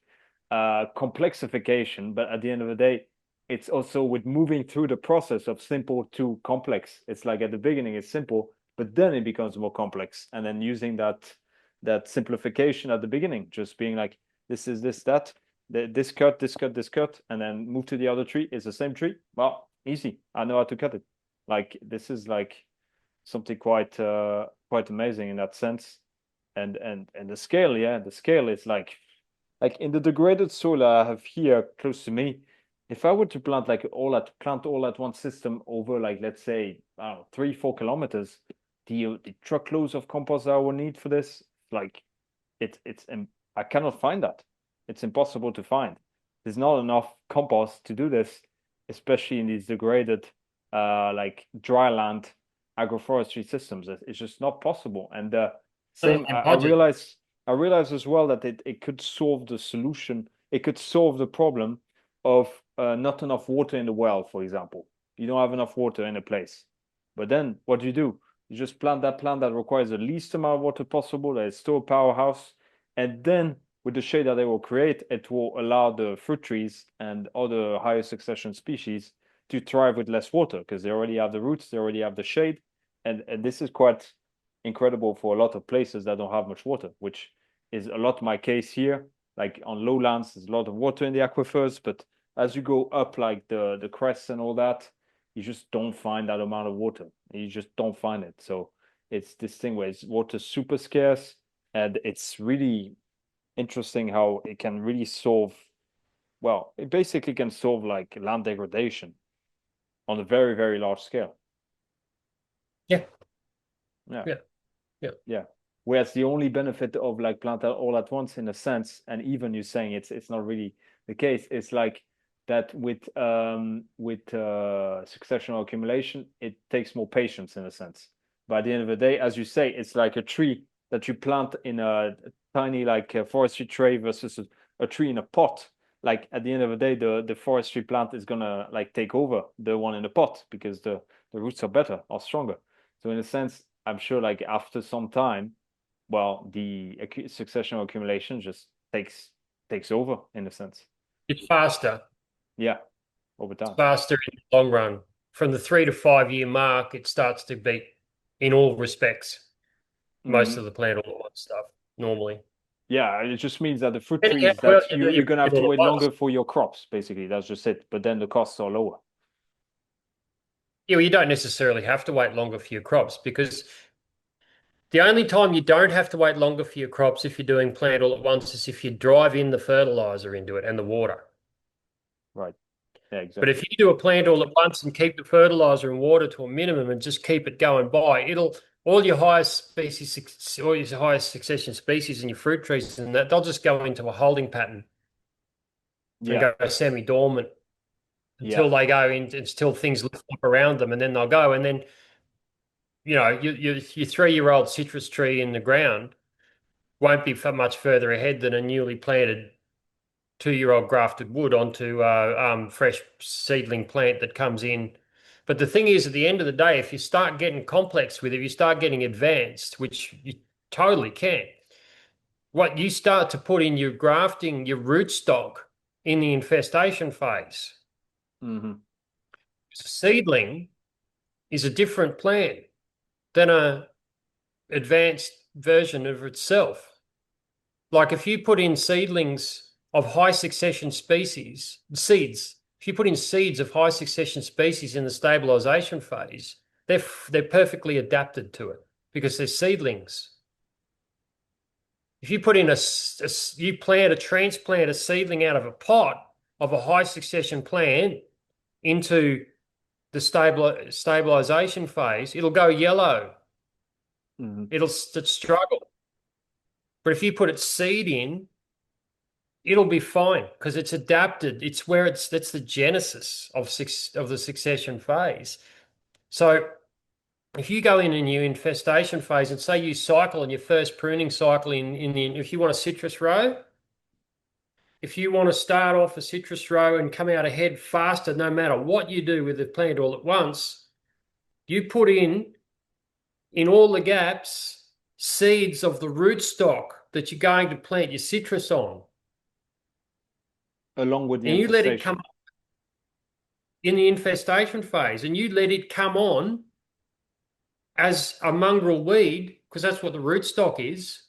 complexification, but at the end of the day, it's also with moving through the process of simple to complex. It's like at the beginning it's simple, but then it becomes more complex, and then using that simplification at the beginning, just being like this is this that this cut, this cut, this cut, and then move to the other tree. It's the same tree. Well, easy. I know how to cut it. Like this is like something quite amazing in that sense. And the scale, yeah, the scale is like in the degraded soil I have here close to me. If I were to plant all at one system over like let's say I don't know 3-4 kilometers, the truckloads of compost I will need for this, like it's I cannot find that. It's impossible to find. There's not enough compost to do this, especially in these degraded like dry land agroforestry systems. It's just not possible. And same, And budget. I realize as well that it could solve the solution. It could solve the problem of not enough water in the well, for example. You don't have enough water in a place. But then what do? You just plant that plant that requires the least amount of water possible, that is still a powerhouse. And then with the shade that they will create, it will allow the fruit trees and other higher succession species to thrive with less water because they already have the roots, they already have the shade. And this is quite incredible for a lot of places that don't have much water, which is a lot my case here. Like on lowlands, there's a lot of water in the aquifers, but as you go up like the crests and all that, you just don't find that amount of water. You just don't find it. So it's this thing where it's water super scarce, and it's really interesting how it can really solve, well, it basically can solve like land degradation on a very, very large scale. Yeah, Yeah. yeah, yeah. Yeah. Whereas the only benefit of like plant all at once in a sense, and even you're saying it's not really the case, it's like that with successional accumulation, it takes more patience in a sense. By the end of the day, as you say, it's like a tree that you plant in a tiny like forestry tray versus a tree in a pot. Like at the end of the day, the forestry plant is gonna like take over the one in the pot because the roots are better or stronger. So in a sense, I'm sure like after some time, well, the successional accumulation just takes over in a sense. It's faster. Yeah, over It's time. faster in the long run. From the 3 to 5 year mark, it starts to beat in all respects most Hmm. of the plant all at once stuff normally. Yeah, it just means that the fruit Depending how trees well that you do you're your gonna have plant to all wait at once. longer for your crops, basically. That's just it. But then the costs are lower. Yeah, well, you don't necessarily have to wait longer for your crops because the only time you don't have to wait longer for your crops if you're doing plant all at once is if you drive in the fertilizer into it and the water. Right. Yeah, But if exactly. you do a plant all at once and keep the fertilizer and water to a minimum and just keep it going by, it'll all your highest species, all your highest succession species and your fruit trees and that they'll just go into a holding pattern and Yeah. go semi-dormant Yeah. until they go in until things lift up around them and then they'll go and then your 3 year old citrus tree in the ground won't be much further ahead than a newly planted 2 year old grafted wood onto fresh seedling plant that comes in. But the thing is, at the end of the day, if you start getting complex with it, you start getting advanced, which you totally can. What you start to put in your grafting, your rootstock in the infestation phase. Hmm. A seedling is a different plant than a advanced version of itself. Like if you put in seedlings of high succession species, seeds, if you put in seeds of high succession species in the stabilization phase, they're perfectly adapted to it because they're seedlings. If you put in you transplant a seedling out of a pot of a high succession plant into the stabilization phase, it'll go yellow. Hmm. It'll struggle. But if you put its seed in, it'll be fine because it's adapted. It's where that's the genesis of the succession phase. So if you go in your infestation phase and say you cycle in your first pruning cycle if you want a citrus row, if you want to start off a citrus row and come out ahead faster, no matter what you do with the plant all at once, you put in all the gaps seeds of the rootstock that you're going to plant your citrus on, Along with the and you let it come infestation. in the infestation phase and you let it come on as a mongrel weed, because that's what the rootstock is.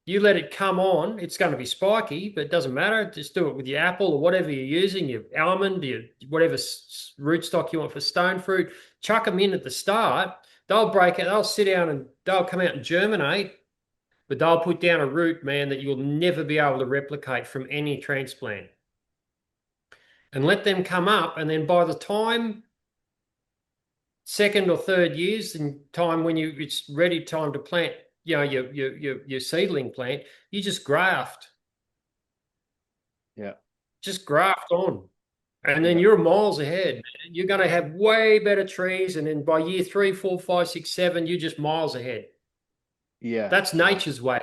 You let it come on, it's going to be spiky, but it doesn't matter. Just do it with your apple or whatever you're using, your almond, your whatever rootstock you want for stone fruit. Chuck them in at the start. They'll break it, they'll sit down and they'll come out and germinate, but they'll put down a root, man, that you'll never be able to replicate from any transplant. And let them come up, and then by the time second or third years in time when it's ready time to plant, your seedling plant, you Yeah. just graft on. And then Yeah. you're miles ahead. You're going to have way better trees. And then by year 3, 4, 5, 6, 7, you're just miles ahead. Yeah. That's Yeah. nature's way.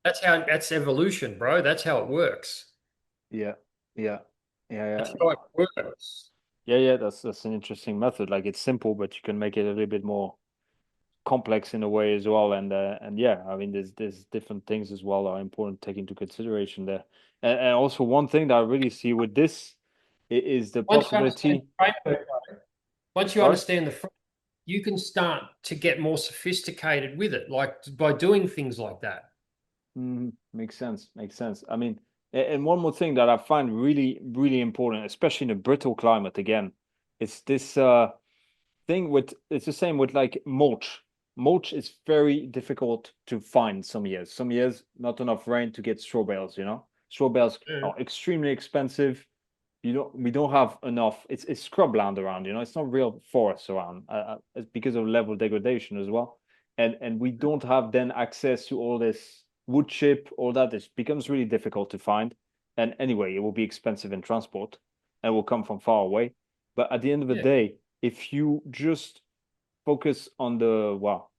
That's evolution, bro. That's how it works. Yeah. Yeah. Yeah. That's how it works. Yeah. Yeah. That's an interesting method. Like it's simple, but you can make it a little bit more complex in a way as well. And yeah, I mean, there's different things as well that are important to take into consideration there. And also one thing that I really see with this is the Once you understand possibility. the framework, once you Sorry. understand the framework, you can start to get more sophisticated with it, like by doing things like that. Makes sense. Makes sense. I mean, and one more thing that I find really, really important, especially in a brittle climate again. It's this thing with it's the same with like mulch. Mulch is very difficult to find some years. Some years, not enough rain to get straw bales, you know. Straw bales Mm. are extremely expensive. We don't have enough. It's scrubland around, you know. It's not real forest around. It's because of level degradation as well. And we don't have then access to all this wood chip, all that. It becomes really difficult to find. And anyway, it will be expensive in transport and will come from far away. But at the end of the Yeah. day, if you just focus on the well,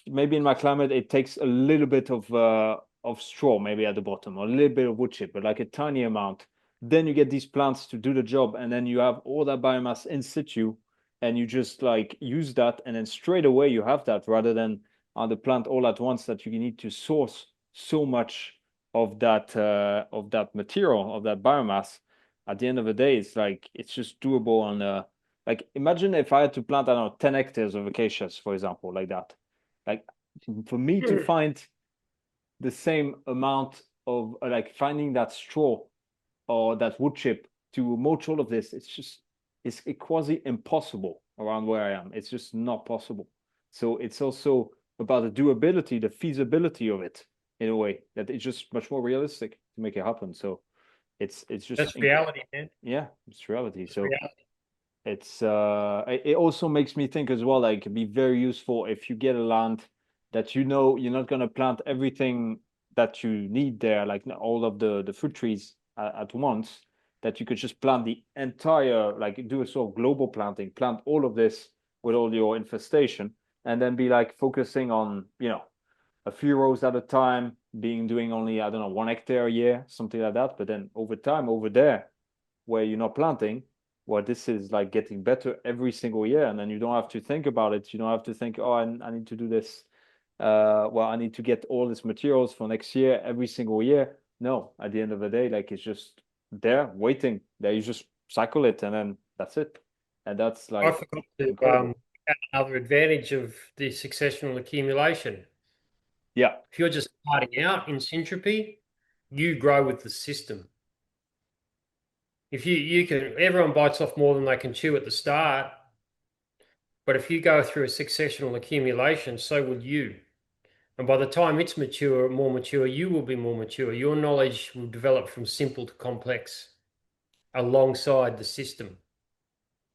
maybe in my climate it takes a little bit of straw maybe at the bottom or a little bit of wood chip, but like a tiny amount. Then you get these plants to do the job, and then you have all that biomass in situ, and you just like use that, and then straight away you have that rather than on the plant all at once that you need to source so much of that material of that biomass. At the end of the day, it's like it's just doable on like imagine if I had to plant, I don't know, 10 hectares of acacias, for example, like that. Like for me to Mm. find the same amount of like finding that straw or that wood chip to mulch all of this, it's quasi impossible around where I am. It's just not possible. So it's also about the doability, the feasibility of it in a way that it's just much more realistic to make it happen. So it's just That's reality, man. yeah, it's reality. It's So reality. it also makes me think as well, like it'd be very useful if you get a land that you know you're not gonna plant everything that you need there, like all of the fruit trees at once, that you could just plant the entire, like do a sort of global planting, plant all of this with all your infestation, and then be like focusing on, you know, a few rows at a time, being doing only, I don't know, 1 hectare a year, something like that. But then over time, over there, where you're not planting, well, this is like getting better every single year. And then you don't have to think about it. You don't have to think, oh, I need to do this. Well, I need to get all these materials for next year every single year. No, at the end of the day, like it's just there waiting. There you just cycle it and then that's it. And that's I like forgot to incredible. add another advantage of the successional accumulation. Yeah. If you're just starting out in syntropy, you grow with the system. If you can, everyone bites off more than they can chew at the start, but if you go through a successional accumulation, so will you. And by the time it's mature, more mature, you will be more mature. Your knowledge will develop from simple to complex alongside the system.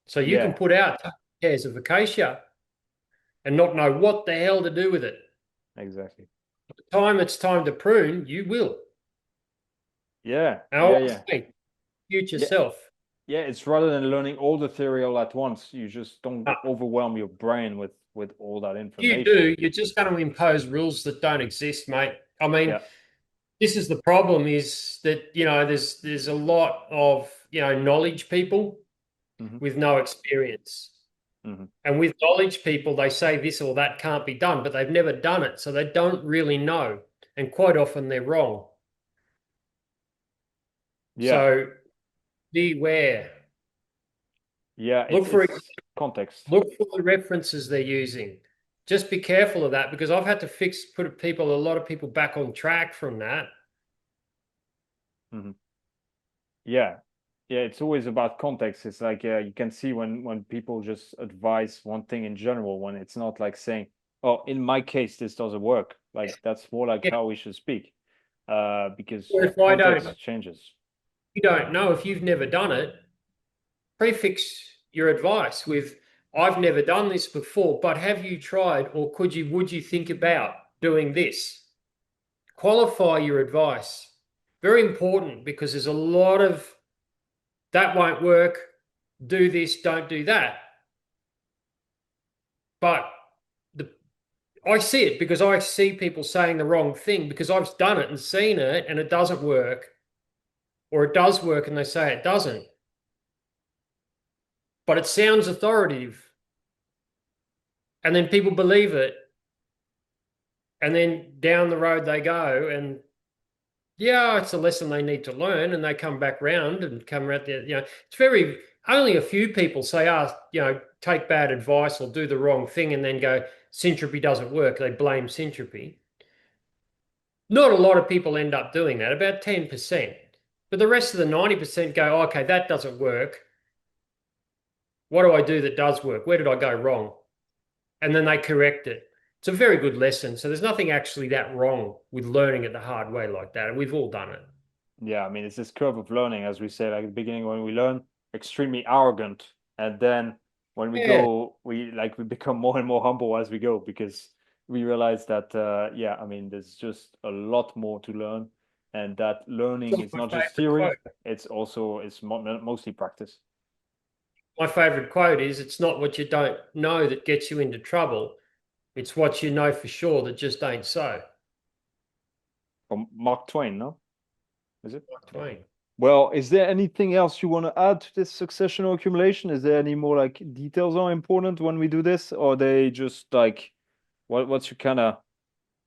So you can Yeah, put out hairs of acacia and not know what the hell to do with it. exactly. By the time it's time to prune, you will. Yeah, And I yeah, always yeah. say, future Yeah, self. yeah, it's rather than learning all the theory all at once, you just don't No, overwhelm your brain with all that if you information. do, you're just going to impose rules that don't exist, mate. I mean, Yeah. this is the problem is that, there's a lot of, knowledge people Hmm. with no experience. Hmm. And with knowledge people, they say this or that can't be done, but they've never done it. So they don't really know. And quite often they're wrong. Yeah. So beware. Yeah, Look for it's context. look for the references they're using. Just be careful of that because I've had to put a lot of people back on track from that. Hmm. Yeah. Yeah, it's always about context. It's like you can see when people just advise one thing in general, when it's not like saying, "Oh, in my case, this doesn't work." Like that's more like Yeah. how we should speak, because Or yeah, if I don't, context changes. you don't know if you've never done it, prefix your advice with I've never done this before, but have you tried or would you think about doing this? Qualify your advice. Very important because there's a lot of that won't work, do this, don't do that. But the I see it because I see people saying the wrong thing because I've done it and seen it and it doesn't work, or it does work and they say it doesn't. But it sounds authoritative. And then people believe it. And then down the road they go and yeah, it's a lesson they need to learn, and they come back round and come around there. It's very only a few people say, take bad advice or do the wrong thing and then go, syntropy doesn't work. They blame syntropy. Not a lot of people end up doing that, about 10%. But the rest of the 90% go, okay, that doesn't work. What do I do that does work? Where did I go wrong? And then they correct it. It's a very good lesson. So there's nothing actually that wrong with learning it the hard way like that. And we've all done it. Yeah, I mean, it's this curve of learning, as we said, like at the beginning when we learn, extremely arrogant, and then when we Yeah. go, we become more and more humble as we go because we realize that yeah, I mean, there's just a lot more to learn, and that learning is My not just favorite theory, quote. it's mostly practice. My favorite quote is, "It's not what you don't know that gets you into trouble. It's what you know for sure that just ain't so." From Mark Twain, no? Is it? Mark Twain. Well, is there anything else you want to add to this successional accumulation? Is there any more like details are important when we do this, or they just like what's your kind of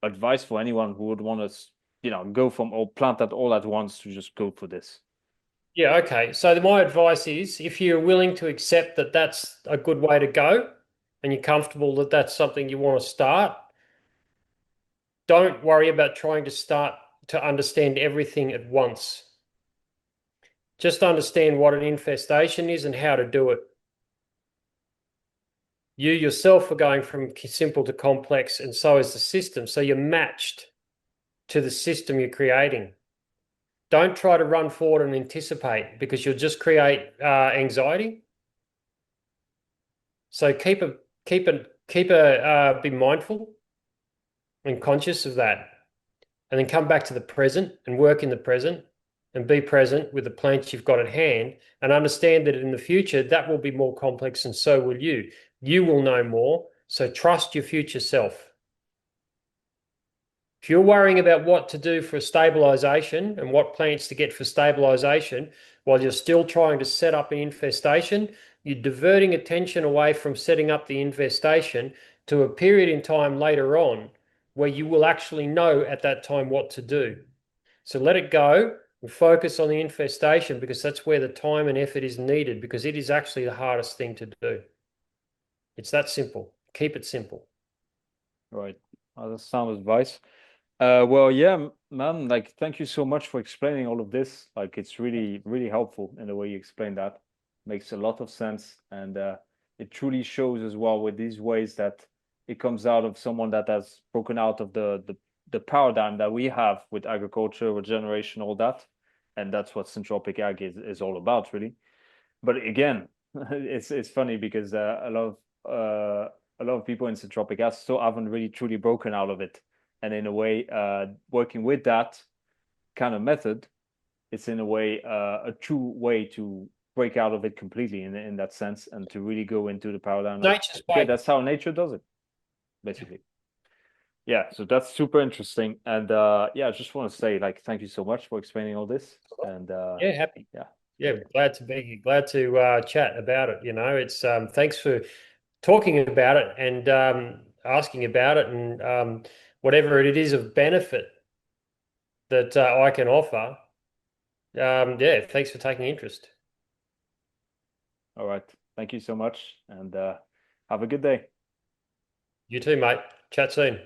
advice for anyone who would want to, go from or plant that all at once to just go for this? Yeah, okay. So my advice is, if you're willing to accept that that's a good way to go and you're comfortable that that's something you want to start, don't worry about trying to start to understand everything at once. Just understand what an infestation is and how to do it. You yourself are going from simple to complex, and so is the system. So you're matched to the system you're creating. Don't try to run forward and anticipate because you'll just create anxiety. So be mindful and conscious of that, and then come back to the present and work in the present and be present with the plants you've got at hand, and understand that in the future that will be more complex, and so will you. You will know more. So trust your future self. If you're worrying about what to do for stabilization and what plants to get for stabilization while you're still trying to set up an infestation, you're diverting attention away from setting up the infestation to a period in time later on where you will actually know at that time what to do. So let it go and focus on the infestation, because that's where the time and effort is needed, because it is actually the hardest thing to do. It's that simple. Keep it simple. Right. That's sound advice. Well, yeah, man, like thank you so much for explaining all of this. Like it's really, really helpful in the way you explain that. Makes a lot of sense. And it truly shows as well with these ways that it comes out of someone that has broken out of the paradigm that we have with agriculture, regeneration, all that. And that's what Syntropic Ag is all about, really. But again, it's funny because a lot of people in Syntropic Ag still haven't really truly broken out of it. And in a way, working with that kind of method, it's in a way a true way to break out of it completely in that sense, and to really go into the paradigm of Nature's okay, way. that's how nature does it, basically. Yeah, so that's super interesting. And yeah, I just want to say like thank you so much for explaining all this. And Yeah, happy. yeah, Yeah, glad to be here. Glad to chat about it. It's thanks for talking about it and asking about it, and whatever it is of benefit that I can offer. Yeah, thanks for taking interest. all right. Thank you so much, and have a good day. You too, mate. Chat soon.